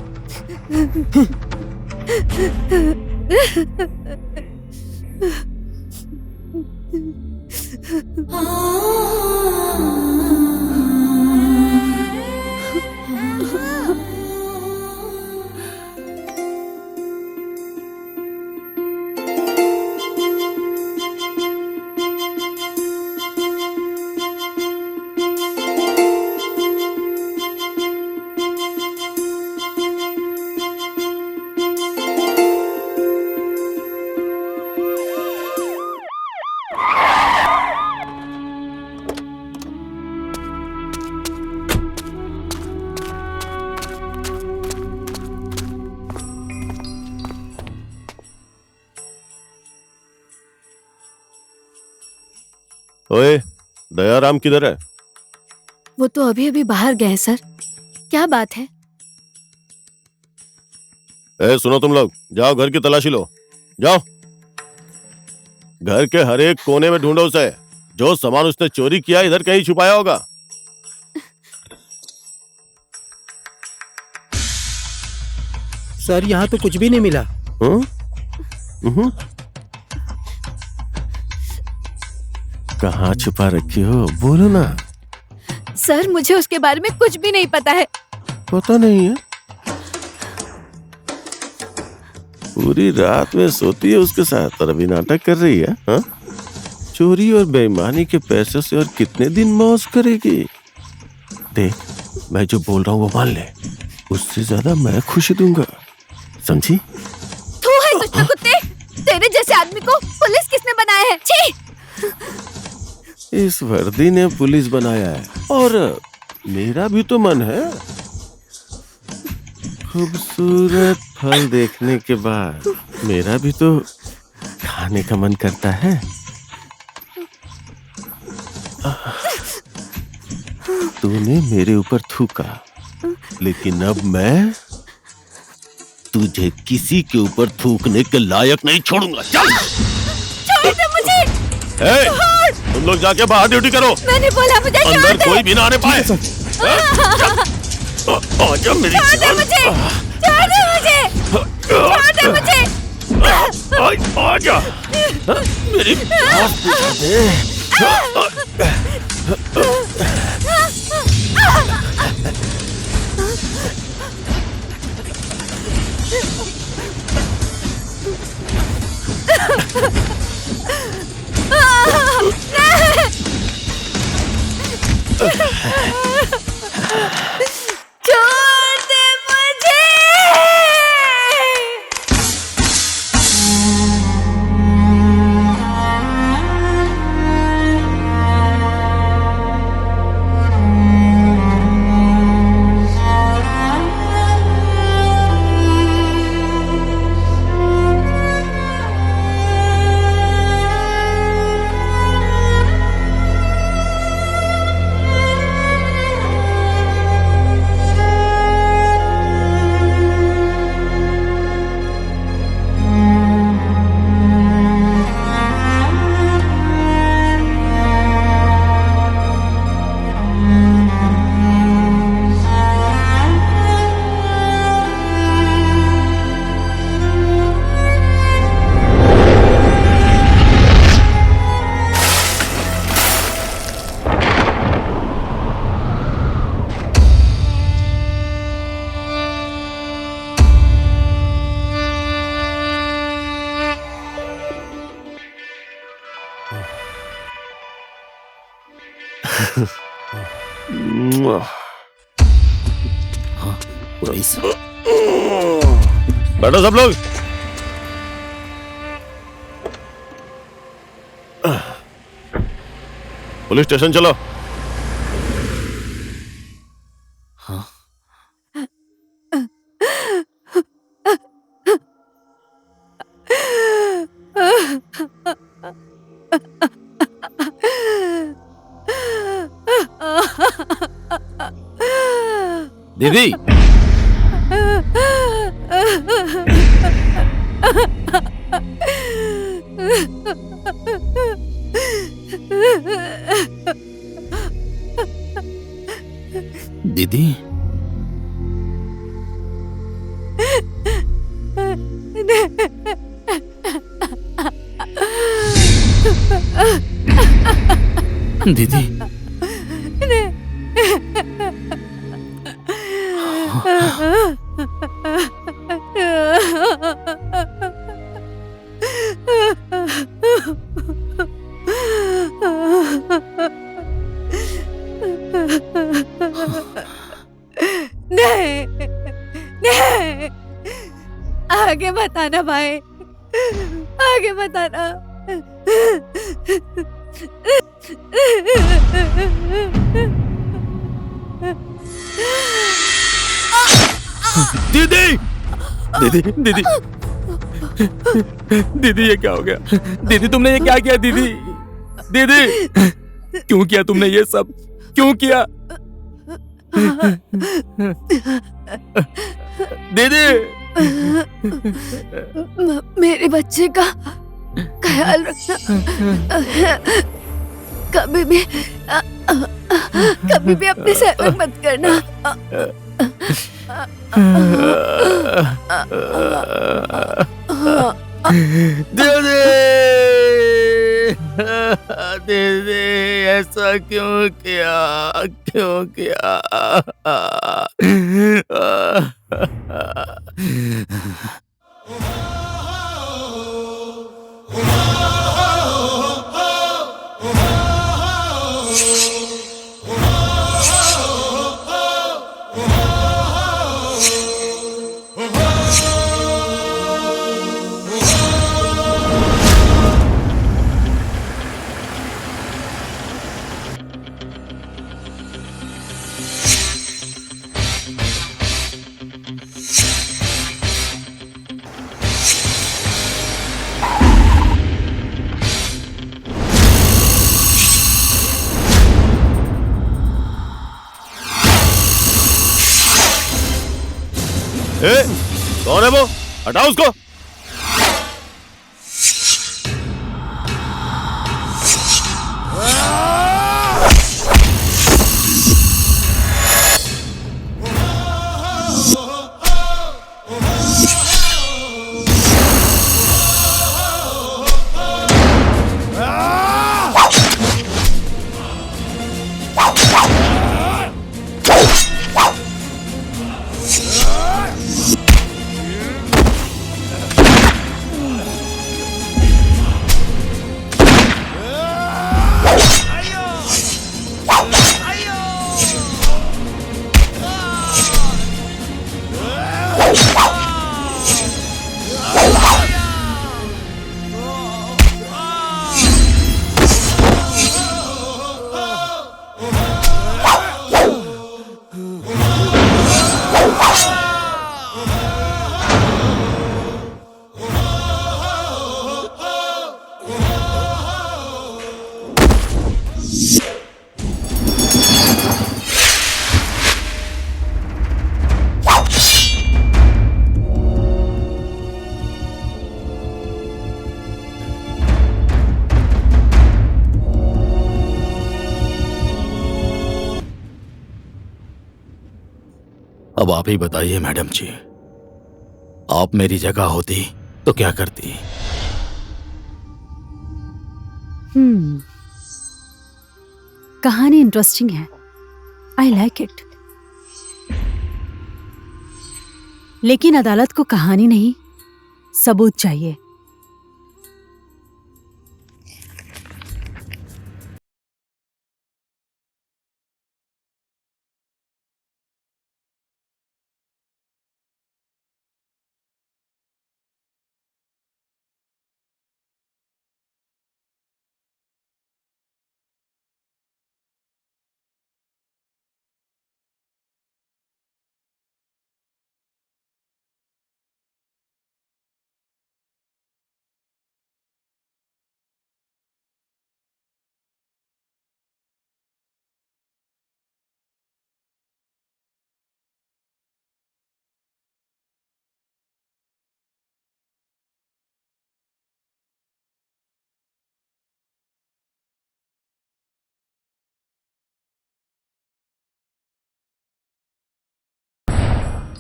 ओए, दयाराम किधर है? वो तो अभी अभी बाहर गए हैं सर। क्या बात है? सुनो तुम लोग, जाओ घर की तलाशी लो, जाओ। घर के हर एक कोने में ढूंढो उसे। जो सामान उसने चोरी किया इधर कहीं छुपाया होगा। सर, यहाँ तो कुछ भी नहीं मिला। कहाँ छुपा रखी हो, बोलो ना। सर, मुझे उसके बारे में कुछ भी नहीं पता है। पता नहीं है? पूरी रात में सोती है उसके साथ और अभी नाटक कर रही है। हाँ? चोरी और बेईमानी के पैसे से और कितने दिन मौज करेगी। देख, मैं जो बोल रहा हूँ वो मान ले, उससे ज्यादा मैं खुशी दूंगा, समझी? तू है कुत्ते कुत्ते, तेरे जैसे आदमी को पुलिस किसने बनाया है? छी! इस वर्दी ने पुलिस बनाया है, और मेरा भी तो मन है। खूबसूरत फल देखने के बाद मेरा भी तो खाने का मन करता है। तूने मेरे ऊपर थूका, लेकिन अब मैं तुझे किसी के ऊपर थूकने के लायक नहीं छोड़ूंगा। चल! छोड़ दे मुझे! तुम लोग जाके बाहर ड्यूटी करो। मैंने बोला मुझे छोड़ अंदर दे। कोई भी ना आने पाए। आजा मेरी छोड़ दे जान। मुझे! छोड़ दे मुझे! छोड़ दे मुझे! आजा मेरी बात बुझा दे। छोड़ दे मुझे! पुलिस बैठो सब लोग। पुलिस स्टेशन चलो। दीदी, दीदी, दीदी, नहीं, नहीं, आगे बताना भाई, आगे बताना। दीदी, दीदी, दीदी, दीदी, ये क्या हो गया? दीदी, तुमने ये क्या किया? दीदी, दीदी, क्यों किया तुमने ये सब? क्यों किया? दीदी, मेरे बच्चे का ख्याल रखना। कभी भी अपने से अलग मत करना। दीदी, दीदी, ऐसा क्यों किया? क्यों किया? ए, कौन है वो? हटाओ उसको। अब आप ही बताइए मैडम जी, आप मेरी जगह होती तो क्या करती? कहानी इंटरेस्टिंग है, आई लाइक इट। लेकिन अदालत को कहानी नहीं, सबूत चाहिए।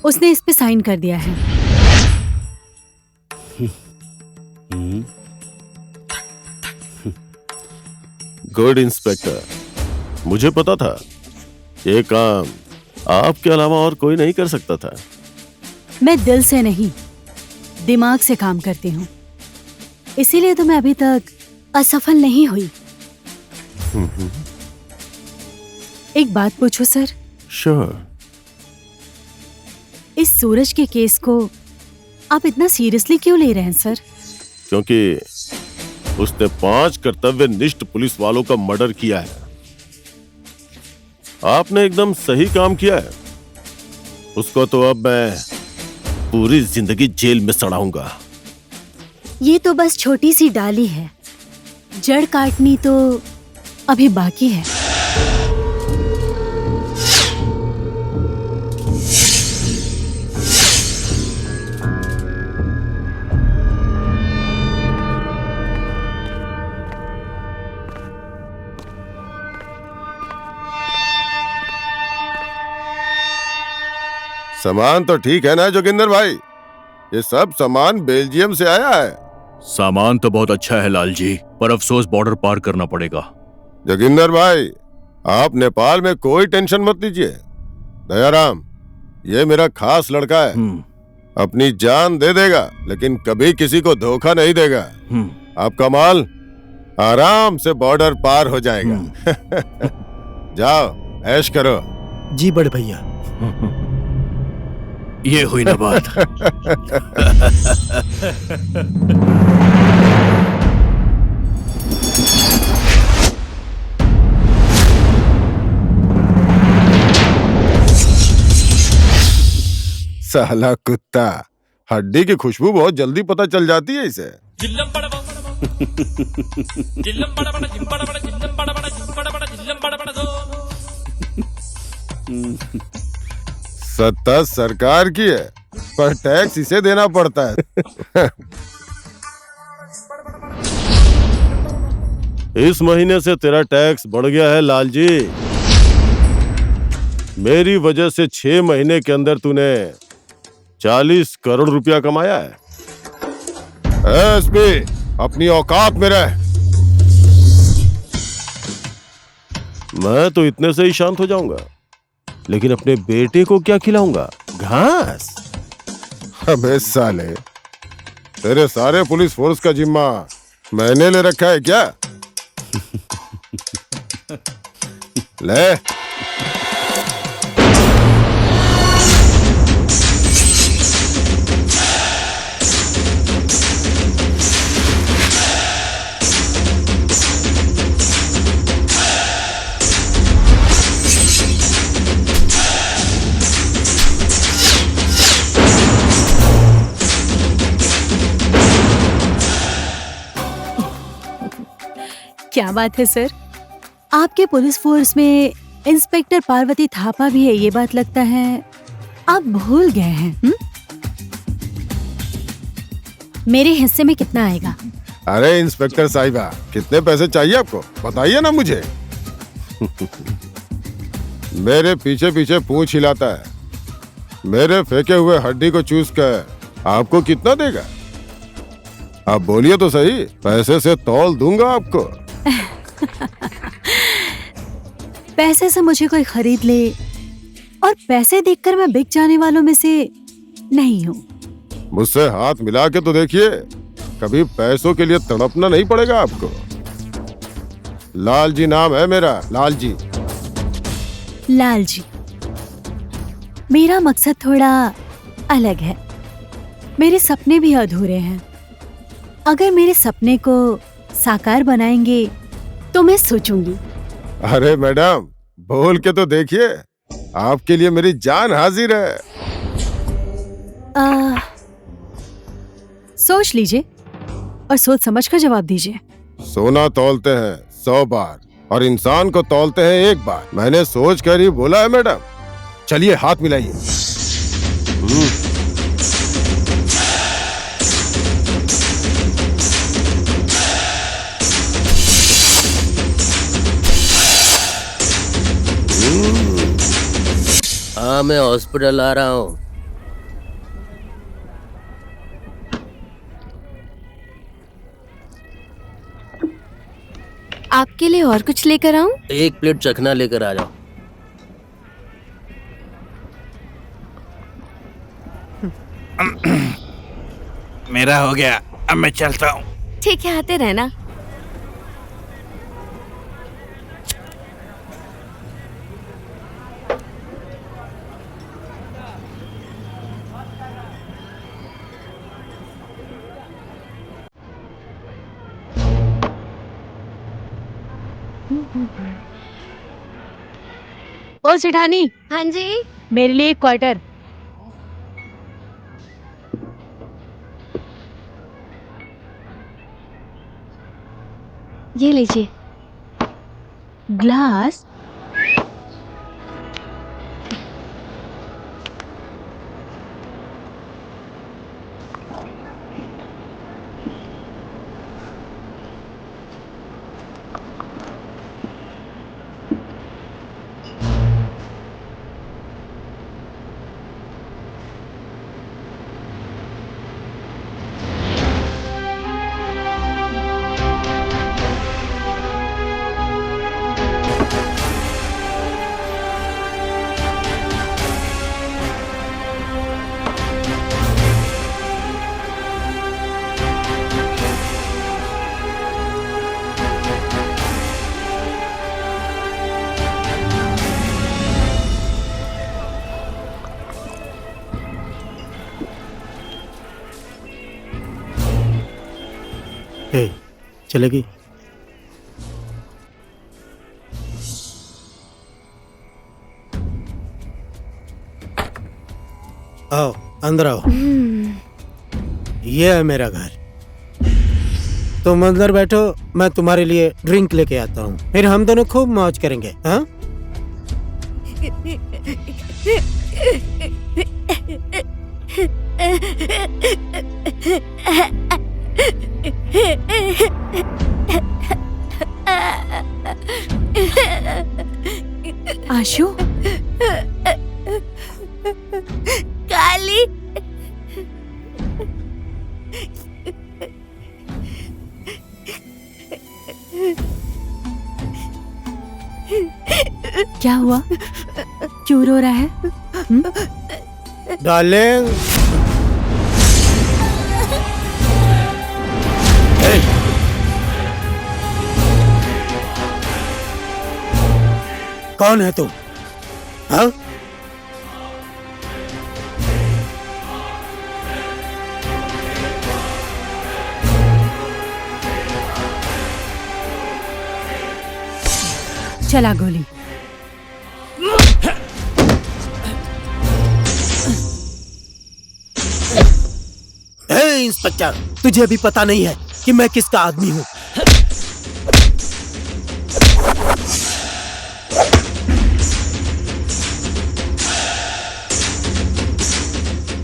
उसने इस पे साइन कर दिया है। गुड इंस्पेक्टर, मुझे पता था ये काम आपके अलावा और कोई नहीं कर सकता था। मैं दिल से नहीं, दिमाग से काम करती हूँ, इसीलिए तो मैं अभी तक असफल नहीं हुई। एक बात पूछूं सर? श्योर। इस सूरज के केस को आप इतना सीरियसली क्यों ले रहे हैं सर? क्योंकि उसने 5 कर्तव्यनिष्ठ पुलिस वालों का मर्डर किया है। आपने एकदम सही काम किया है। उसको तो अब मैं पूरी जिंदगी जेल में सड़ाऊंगा। ये तो बस छोटी सी डाली है, जड़ काटनी तो अभी बाकी है। सामान तो ठीक है ना जोगिंदर भाई? ये सब सामान बेल्जियम से आया है। सामान तो बहुत अच्छा है लाल जी, पर अफसोस बॉर्डर पार करना पड़ेगा। जोगिंदर भाई, आप नेपाल में कोई टेंशन मत लीजिए। दयाराम, ये मेरा खास लड़का है, अपनी जान दे देगा लेकिन कभी किसी को धोखा नहीं देगा। आपका माल आराम से बॉर्डर पार हो जाएगा। जाओ ऐश करो। जी बड़े भैया। ये हुई ना बात। साला कुत्ता, हड्डी की खुशबू बहुत जल्दी पता चल जाती है इसे। सत्ता सरकार की है, पर टैक्स इसे देना पड़ता है। इस महीने से तेरा टैक्स बढ़ गया है लाल जी। मेरी वजह से 6 महीने के अंदर तूने 40 करोड़ रुपया कमाया है। एसपी, अपनी औकात में रह। मैं तो इतने से ही शांत हो जाऊंगा, लेकिन अपने बेटे को क्या खिलाऊंगा? घास? अबे साले, तेरे सारे पुलिस फोर्स का जिम्मा मैंने ले रखा है क्या? ले। क्या बात है सर, आपके पुलिस फोर्स में इंस्पेक्टर पार्वती थापा भी है, ये बात लगता है आप भूल गए हैं। मेरे हिस्से में कितना आएगा? अरे इंस्पेक्टर साहिबा, कितने पैसे चाहिए आपको? बताइए ना मुझे। मेरे पीछे पीछे पूंछ हिलाता है, मेरे फेंके हुए हड्डी को चूस कर आपको कितना देगा? आप बोलिए तो सही, पैसे से तौल दूंगा आपको। पैसे से मुझे कोई खरीद ले और पैसे देखकर मैं बिक जाने वालों में से नहीं हूँ। मुझसे हाथ मिला के तो देखिए, कभी पैसों के लिए तड़पना नहीं पड़ेगा आपको। लाल जी नाम है मेरा, लाल जी। लाल जी, मेरा मकसद थोड़ा अलग है। मेरे सपने भी अधूरे हैं। अगर मेरे सपने को साकार बनाएंगे तो मैं सोचूंगी। अरे मैडम, बोल के तो देखिए, आपके लिए मेरी जान हाजिर है। सोच लीजिए और सोच समझ कर जवाब दीजिए। सोना तौलते हैं 100 बार और इंसान को तौलते हैं 1 बार। मैंने सोच कर ही बोला है मैडम। चलिए हाथ मिलाइए। हाँ, मैं हॉस्पिटल आ रहा हूँ। आपके लिए और कुछ लेकर आऊं? 1 प्लेट चखना लेकर आ जाओ। मेरा हो गया, अब मैं चलता हूँ। ठीक है, आते रहना। ओ सेठानी, हाँ जी। मेरे लिए 1 क्वार्टर। ये लीजिए। ग्लास? हे, चलेगी? आओ, अंदर आओ। ये है मेरा घर। तुम अंदर बैठो, मैं तुम्हारे लिए ड्रिंक लेके आता हूँ, फिर हम दोनों खूब मौज करेंगे। हाँ? आशु, काली, क्या हुआ? क्यों रो रहा है? डार्लिंग, कौन है तू? हाँ? चला गोली। हे इंस्पेक्टर, तुझे अभी पता नहीं है कि मैं किसका आदमी हूँ।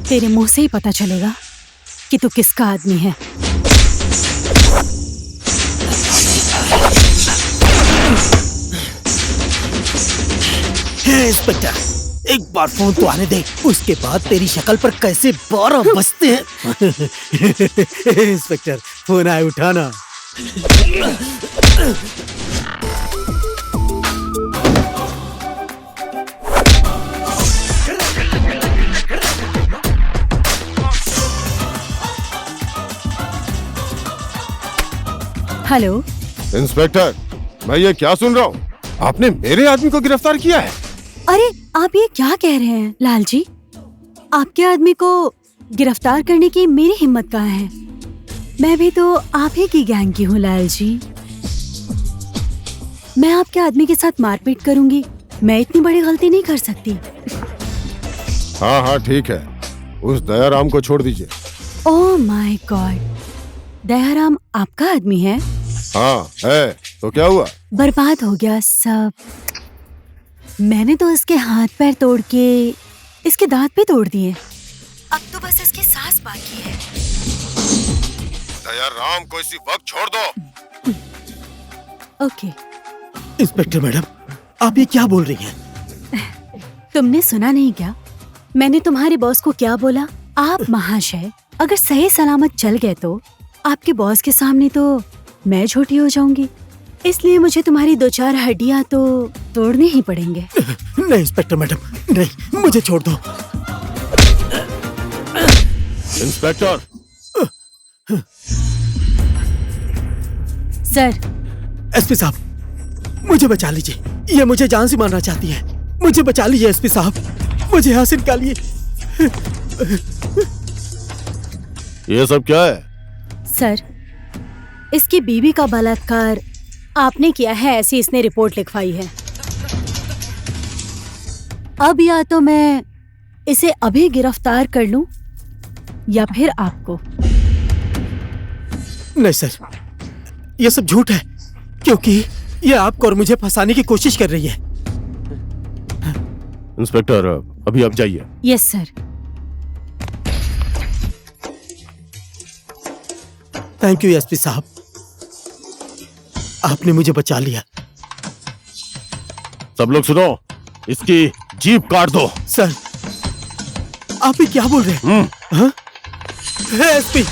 तेरे मुंह से ही पता चलेगा कि तू किसका आदमी है। हे इंस्पेक्टर, एक बार फोन तो आने दे, उसके बाद तेरी शक्ल पर कैसे 12 बजते हैं। इंस्पेक्टर, फोन आए, उठाना। हेलो इंस्पेक्टर, मैं ये क्या सुन रहा हूँ? आपने मेरे आदमी को गिरफ्तार किया है? अरे आप ये क्या कह रहे हैं लाल जी? आपके आदमी को गिरफ्तार करने की मेरी हिम्मत कहाँ है? मैं भी तो आप ही की गैंग की हूँ लाल जी। मैं आपके आदमी के साथ मारपीट करूंगी? मैं इतनी बड़ी गलती नहीं कर सकती। हाँ हाँ ठीक है, उस दयाराम को छोड़ दीजिए। ओह माय गॉड, दयाराम आपका आदमी है? हाँ है, तो क्या हुआ? बर्बाद हो गया सब। मैंने तो इसके हाथ पैर तोड़ के इसके दांत भी तोड़ दिए। अब तो बस इसकी सांस बाकी है। दयाराम को इसी वक्त छोड़ दो। ओके। इंस्पेक्टर मैडम, आप ये क्या बोल रही हैं? तुमने सुना नहीं क्या? मैंने तुम्हारे बॉस को क्या बोला? आप महाशय अगर सही सलामत चल गए तो आपके बॉस के सामने तो मैं झूठी हो जाऊंगी। इसलिए मुझे तुम्हारी 2-4 हड्डियां तो तोड़ने ही पड़ेंगे। नहीं इंस्पेक्टर मैडम, नहीं, मुझे छोड़ दो। Inspector, sir. एसपी साहब, मुझे बचा लीजिए, ये मुझे जान से मारना चाहती है। मुझे बचा लीजिए एसपी साहब, मुझे यहाँ से निकालिए। ये सब क्या है? सर, इसकी बीवी का बलात्कार आपने किया है, ऐसी इसने रिपोर्ट लिखवाई है। अब या तो मैं इसे अभी गिरफ्तार कर लूं या फिर आपको। नहीं सर, ये सब झूठ है, क्योंकि ये आपको और मुझे फंसाने की कोशिश कर रही है। इंस्पेक्टर, अभी आप जाइए। Yes sir. Thank you SP साहब, आपने मुझे बचा लिया। सब लोग सुनो, इसकी जीप काट दो। सर, आप ही क्या बोल रहे हैं? हाँ? SP,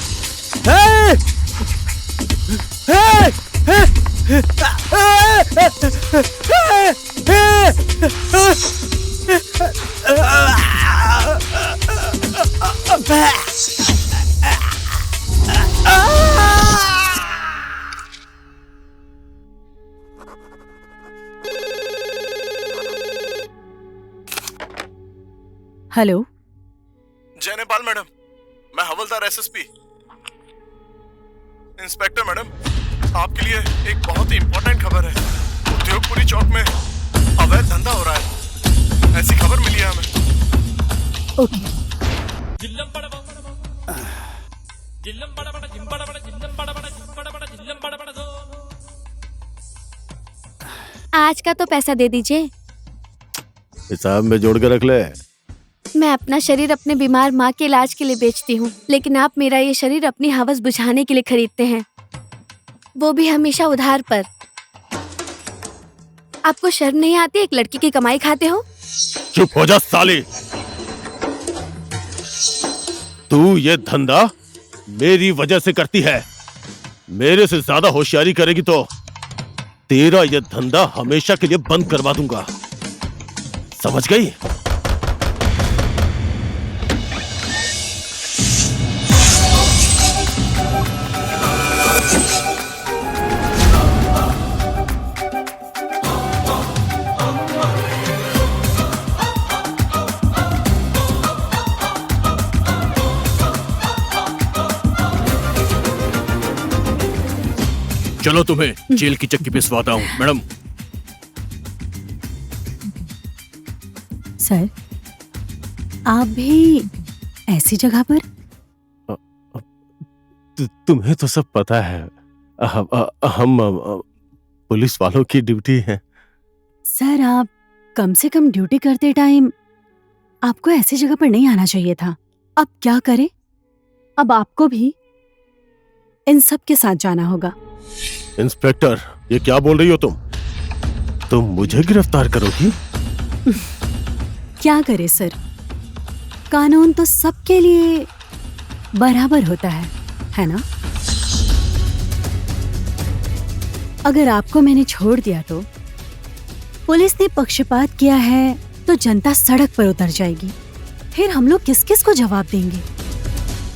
hello. जय नेपाल मैडम, मैं हवलदार एसएसपी। इंस्पेक्टर मैडम, आपके लिए एक बहुत ही इम्पोर्टेंट खबर है। उद्योगपुरी चौक में अवैध धंधा हो रहा है, ऐसी खबर मिली है हमें। ओके। आज का तो पैसा दे दीजिए। हिसाब में जोड़ के रख ले। मैं अपना शरीर अपने बीमार माँ के इलाज के लिए बेचती हूँ, लेकिन आप मेरा ये शरीर अपनी हवस बुझाने के लिए खरीदते हैं, वो भी हमेशा उधार पर। आपको शर्म नहीं आती? एक लड़की की कमाई खाते हो। चुप हो जा साली। तू ये धंधा मेरी वजह से करती है। मेरे से ज्यादा होशियारी करेगी तो तेरा ये धंधा हमेशा के लिए बंद करवा दूंगा, समझ गई? चलो तुम्हें जेल की चक्की पिसवाता हूँ। मैडम। सर, आप भी ऐसी जगह पर? तुम्हें तो सब पता है, हम पुलिस वालों की ड्यूटी है। सर, आप कम से कम ड्यूटी करते टाइम आपको ऐसी जगह पर नहीं आना चाहिए था। अब क्या करें? अब आपको भी इन सब के साथ जाना होगा। इंस्पेक्टर, ये क्या बोल रही हो तुम? तुम मुझे गिरफ्तार करोगी? क्या करे सर, कानून तो सबके लिए बराबर होता है ना? अगर आपको मैंने छोड़ दिया तो पुलिस ने पक्षपात किया है तो जनता सड़क पर उतर जाएगी, फिर हम लोग किस किस को जवाब देंगे?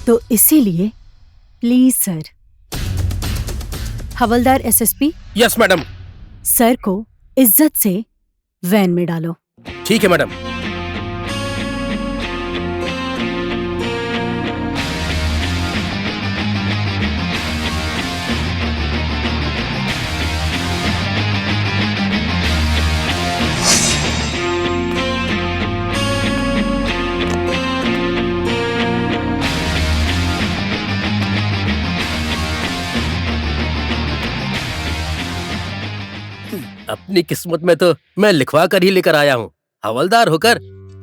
तो इसीलिए please sir, havildar SSP. Yes madam. Sir को इज्जत से वैन में डालो। ठीक है मैडम। अपनी किस्मत में तो मैं लिखवा कर ही लेकर आया हूँ। हवलदार होकर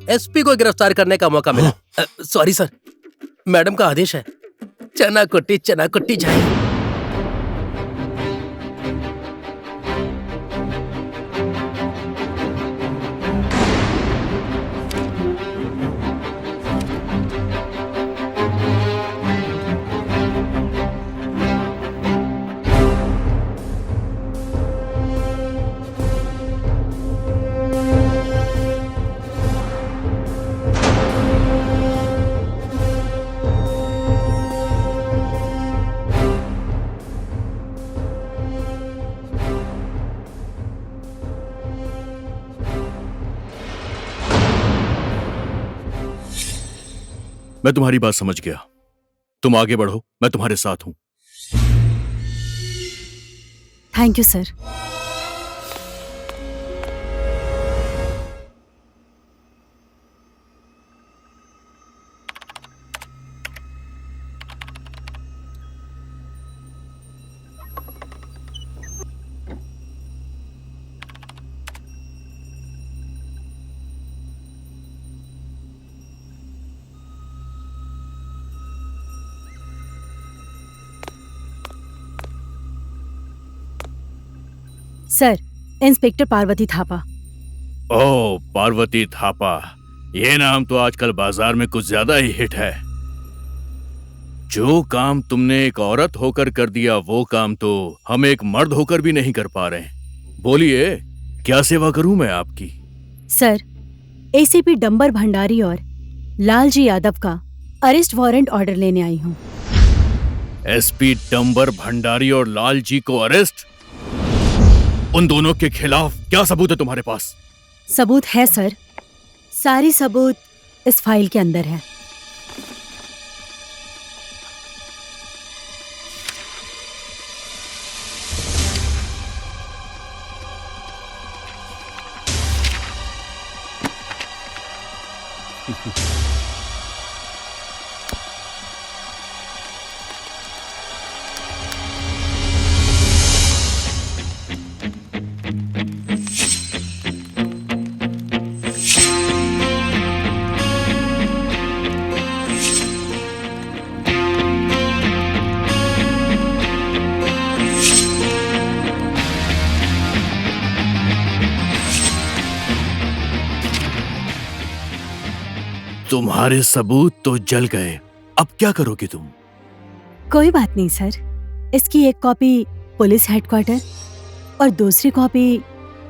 एसपी को गिरफ्तार करने का मौका मिला। सॉरी सर, मैडम का आदेश है। चना कुट्टी जाए। मैं तुम्हारी बात समझ गया। तुम आगे बढ़ो, मैं तुम्हारे साथ हूं। Thank you sir. Sir, inspector Parvati Thapa. ओह, पार्वती थापा, ये नाम तो आजकल बाजार में कुछ ज्यादा ही हिट है। जो काम तुमने एक औरत होकर कर दिया, वो काम तो हम एक मर्द होकर भी नहीं कर पा रहे। बोलिए, क्या सेवा करूं मैं आपकी? सर, एसीपी डंबर भंडारी और लालजी यादव का अरेस्ट वारंट ऑर्डर लेने आई हूँ। एसपी डंबर भंडारी और लालजी को अरेस्ट? उन दोनों के खिलाफ क्या सबूत है तुम्हारे पास? सबूत है सर, सारी सबूत इस फाइल के अंदर है। तुम्हारे सबूत तो जल गए, अब क्या करोगे तुम? कोई बात नहीं सर, इसकी एक कॉपी पुलिस हेडक्वार्टर और दूसरी कॉपी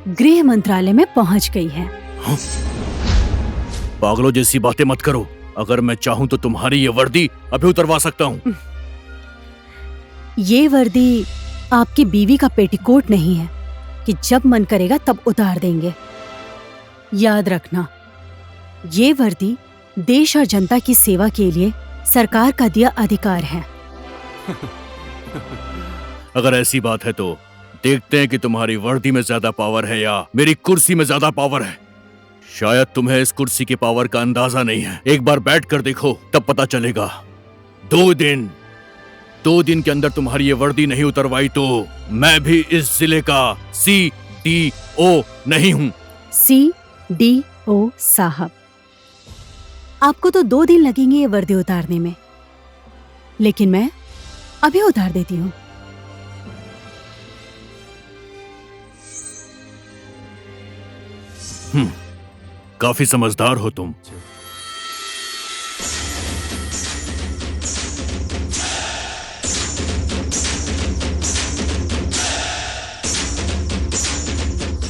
गृह मंत्रालय में पहुंच गई है। हाँ? पागलों जैसी बातें मत करो। अगर मैं चाहूं तो तुम्हारी ये वर्दी अभी उतरवा सकता हूं। ये वर्दी आपकी बीवी का पेटीकोट नहीं है कि जब मन करेगा तब उतार देंगे। याद रखना, ये वर्दी देश और जनता की सेवा के लिए सरकार का दिया अधिकार है। अगर ऐसी बात है तो देखते हैं कि तुम्हारी वर्दी में ज्यादा पावर है या मेरी कुर्सी में ज्यादा पावर है। शायद तुम्हें इस कुर्सी के पावर का अंदाजा नहीं है। एक बार बैठ कर देखो, तब पता चलेगा। 2 दिन के अंदर तुम्हारी ये वर्दी नहीं उतरवाई तो मैं भी इस जिले का CDO नहीं हूं। CDO साहब, आपको तो 2 दिन लगेंगे ये वर्दी उतारने में, लेकिन मैं अभी उतार देती हूँ। काफी समझदार हो तुम।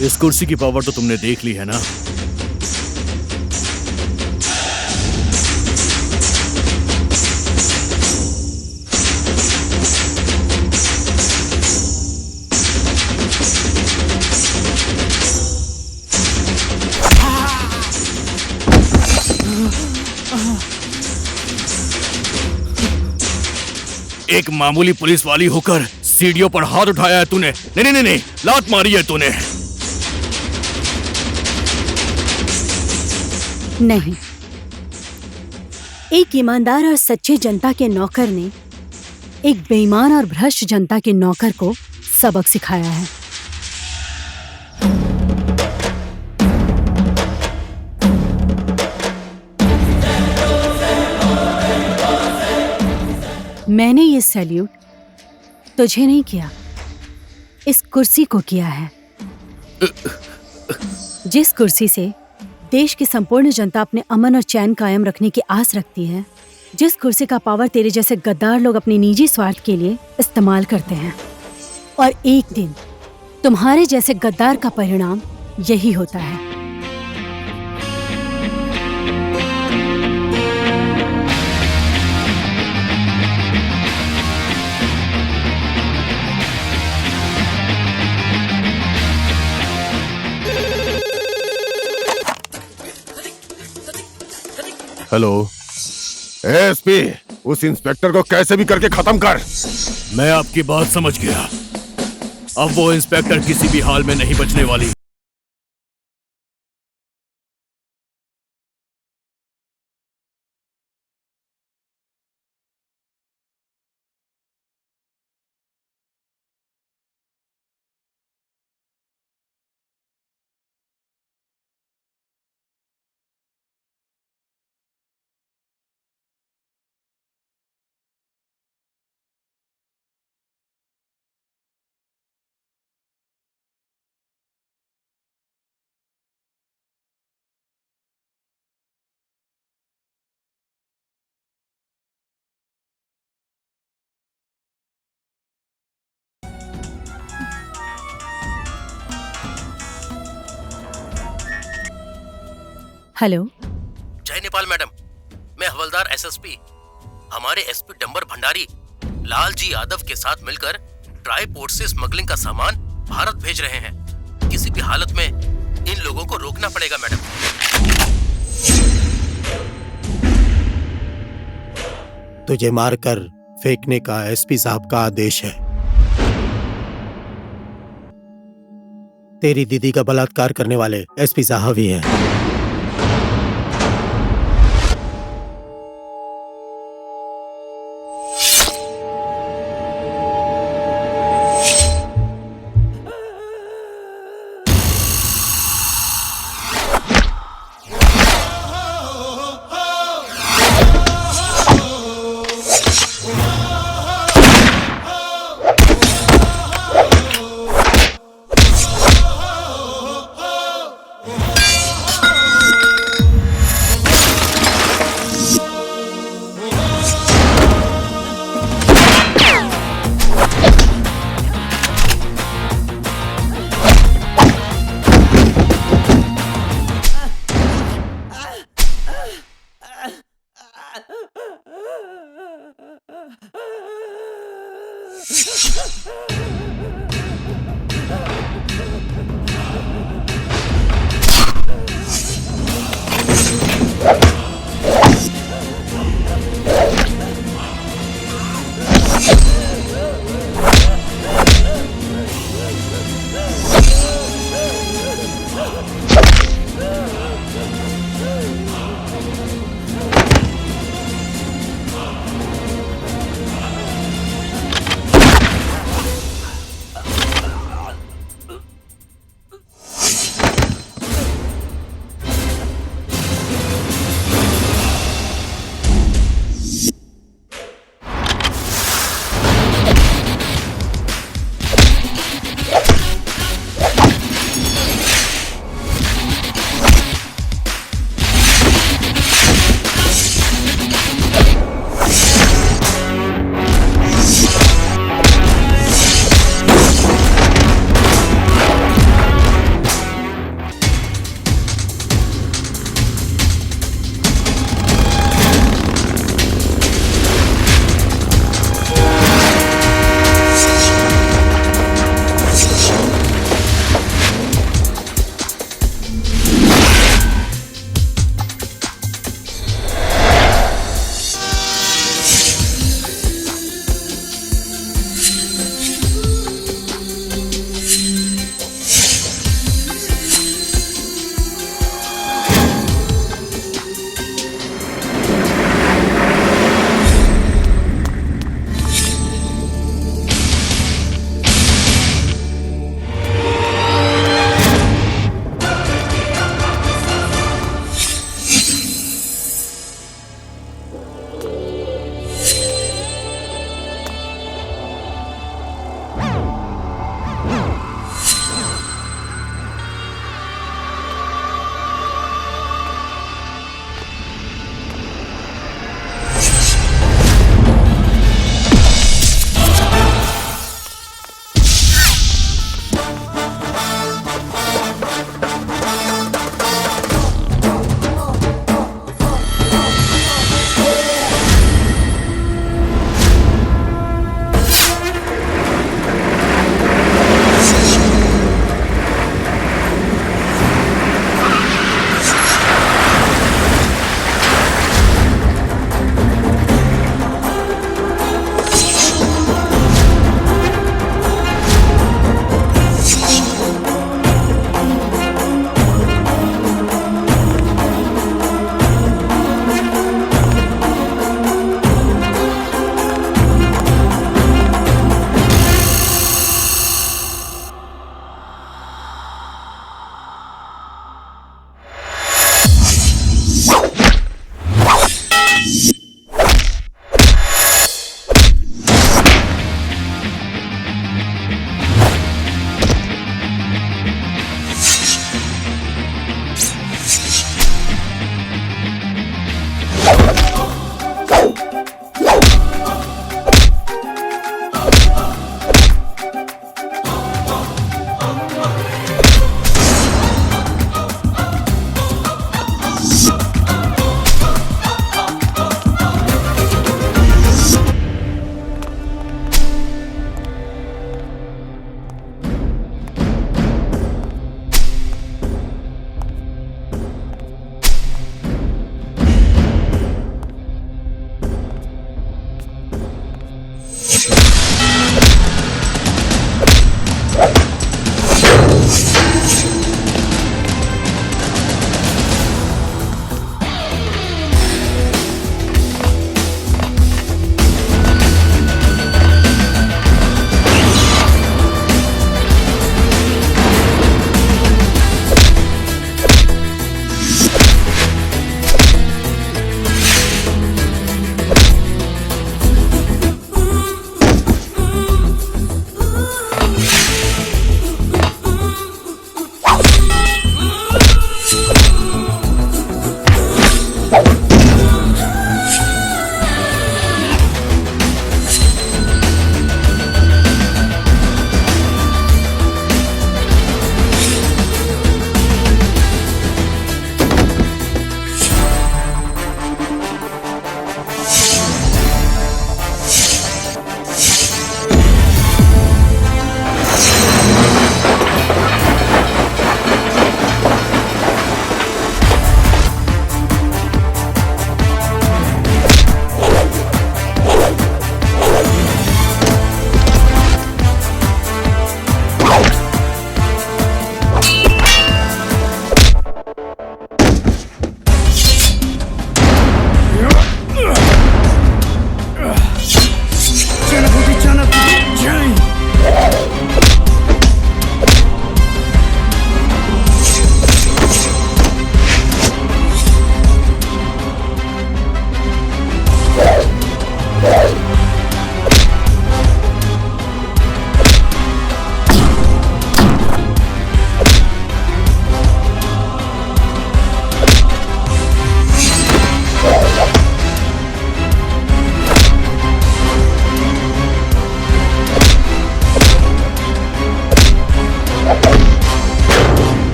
इस कुर्सी की पावर तो तुमने देख ली है ना? एक मामूली पुलिस वाली होकर सीढ़ियों पर हाथ उठाया है तूने। नहीं, लात मारी है तूने। नहीं, एक ईमानदार और सच्चे जनता के नौकर ने एक बेईमान और भ्रष्ट जनता के नौकर को सबक सिखाया है। मैंने ये सैल्यूट तुझे नहीं किया, इस कुर्सी को किया है। जिस कुर्सी से देश की संपूर्ण जनता अपने अमन और चैन कायम रखने की आस रखती है, जिस कुर्सी का पावर तेरे जैसे गद्दार लोग अपने निजी स्वार्थ के लिए इस्तेमाल करते हैं, और एक दिन तुम्हारे जैसे गद्दार का परिणाम यही होता है। हेलो, एसपी, उस इंस्पेक्टर को कैसे भी करके खत्म कर। मैं आपकी बात समझ गया। अब वो इंस्पेक्टर किसी भी हाल में नहीं बचने वाली। हेलो। जय नेपाल मैडम, मैं हवलदार एसएसपी हमारे एसपी डंबर भंडारी लालजी यादव के साथ मिलकर ट्राई पोर्ट से स्मगलिंग का सामान भारत भेज रहे हैं। किसी भी हालत में इन लोगों को रोकना पड़ेगा मैडम। तुझे मारकर फेंकने का एसपी साहब का आदेश है। तेरी दीदी का बलात्कार करने वाले एसपी साहब ही हैं।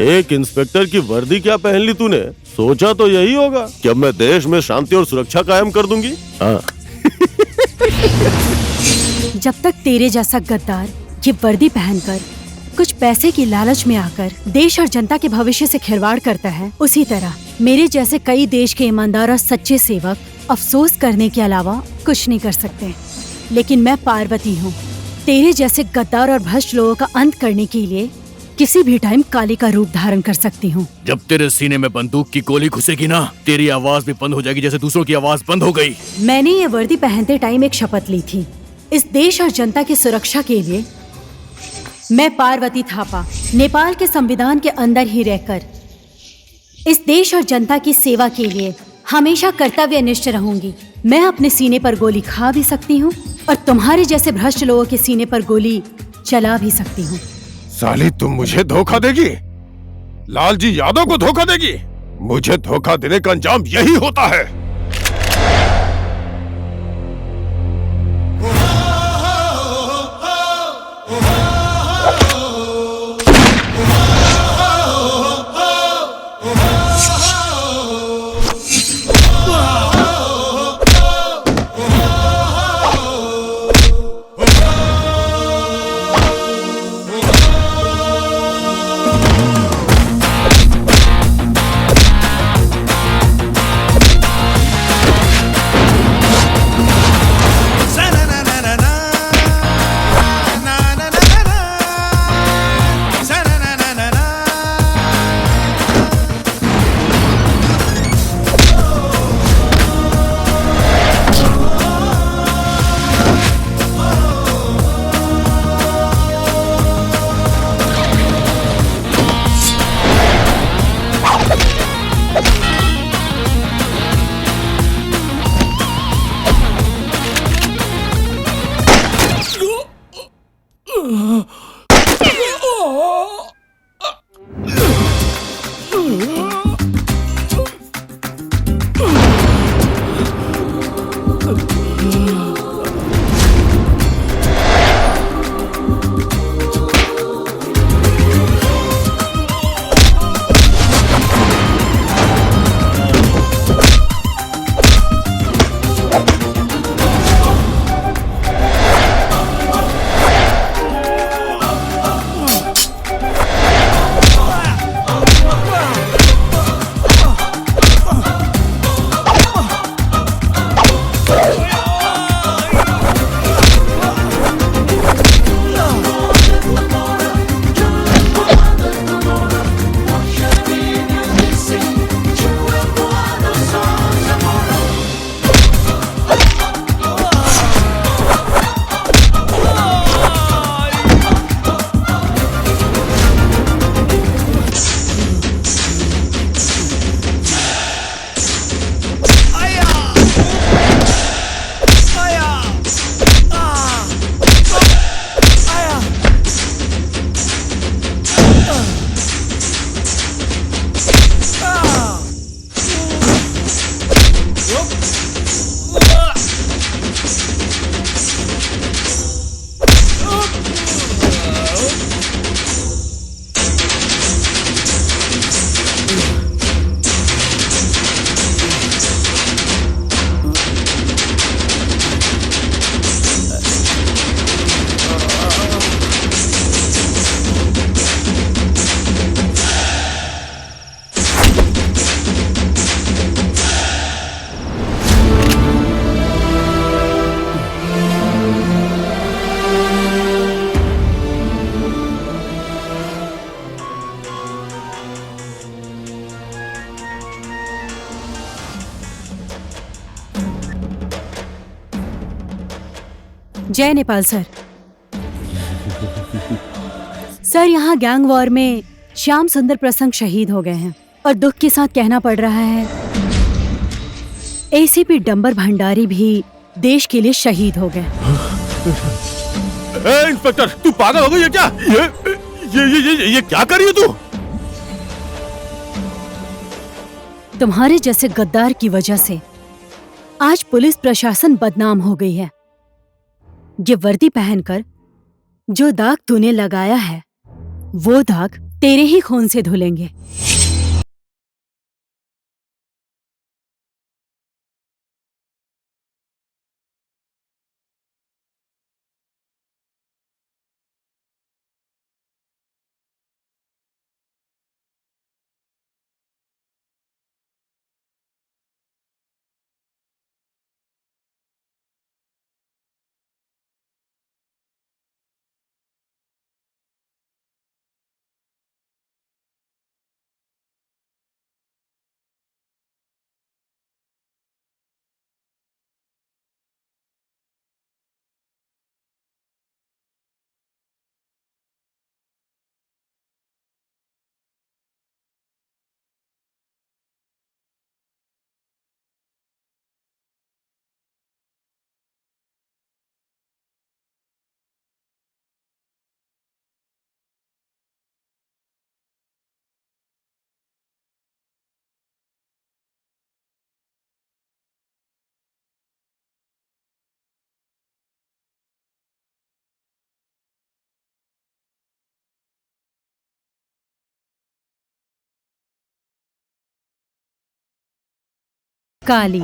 एक इंस्पेक्टर की वर्दी क्या पहन ली तूने? सोचा तो यही होगा कि अब मैं देश में शांति और सुरक्षा कायम कर दूंगी। हाँ। जब तक तेरे जैसा गद्दार ये वर्दी पहनकर कुछ पैसे की लालच में आकर देश और जनता के भविष्य से खिलवाड़ करता है, उसी तरह मेरे जैसे कई देश के ईमानदार और सच्चे सेवक अफसोस करने के अलावा कुछ नहीं कर सकते। लेकिन मैं पार्वती हूँ। तेरे जैसे गद्दार और भ्रष्ट लोगों का अंत करने के लिए किसी भी टाइम काली का रूप धारण कर सकती हूँ। जब तेरे सीने में बंदूक की गोली घुसेगी ना, तेरी आवाज भी बंद हो जाएगी जैसे दूसरों की आवाज बंद हो गई। मैंने ये वर्दी पहनते टाइम एक शपथ ली थी, इस देश और जनता की सुरक्षा के लिए मैं पार्वती थापा नेपाल के संविधान के अंदर ही रहकर इस देश और जनता की सेवा के लिए हमेशा कर्तव्यनिष्ठ रहूंगी। मैं अपने सीने पर गोली खा भी सकती हूँ और तुम्हारे जैसे भ्रष्ट लोगों के सीने पर गोली चला भी सकती हूँ। साली, तुम मुझे धोखा देगी? लालजी यादव को धोखा देगी? मुझे धोखा देने का अंजाम यही होता है। जय नेपाल सर। सर, यहाँ गैंग वॉर में श्याम सुंदर प्रसंग शहीद हो गए हैं और दुख के साथ कहना पड़ रहा है एसीपी डंबर भंडारी भी देश के लिए शहीद हो गए। इंस्पेक्टर, तू पागल हो गई है क्या? ये क्या कर रही है तू? तुम्हारे जैसे गद्दार की वजह से आज पुलिस प्रशासन बदनाम हो गई है। ये वर्दी पहनकर जो दाग तूने लगाया है वो दाग तेरे ही खून से धुलेंगे। काली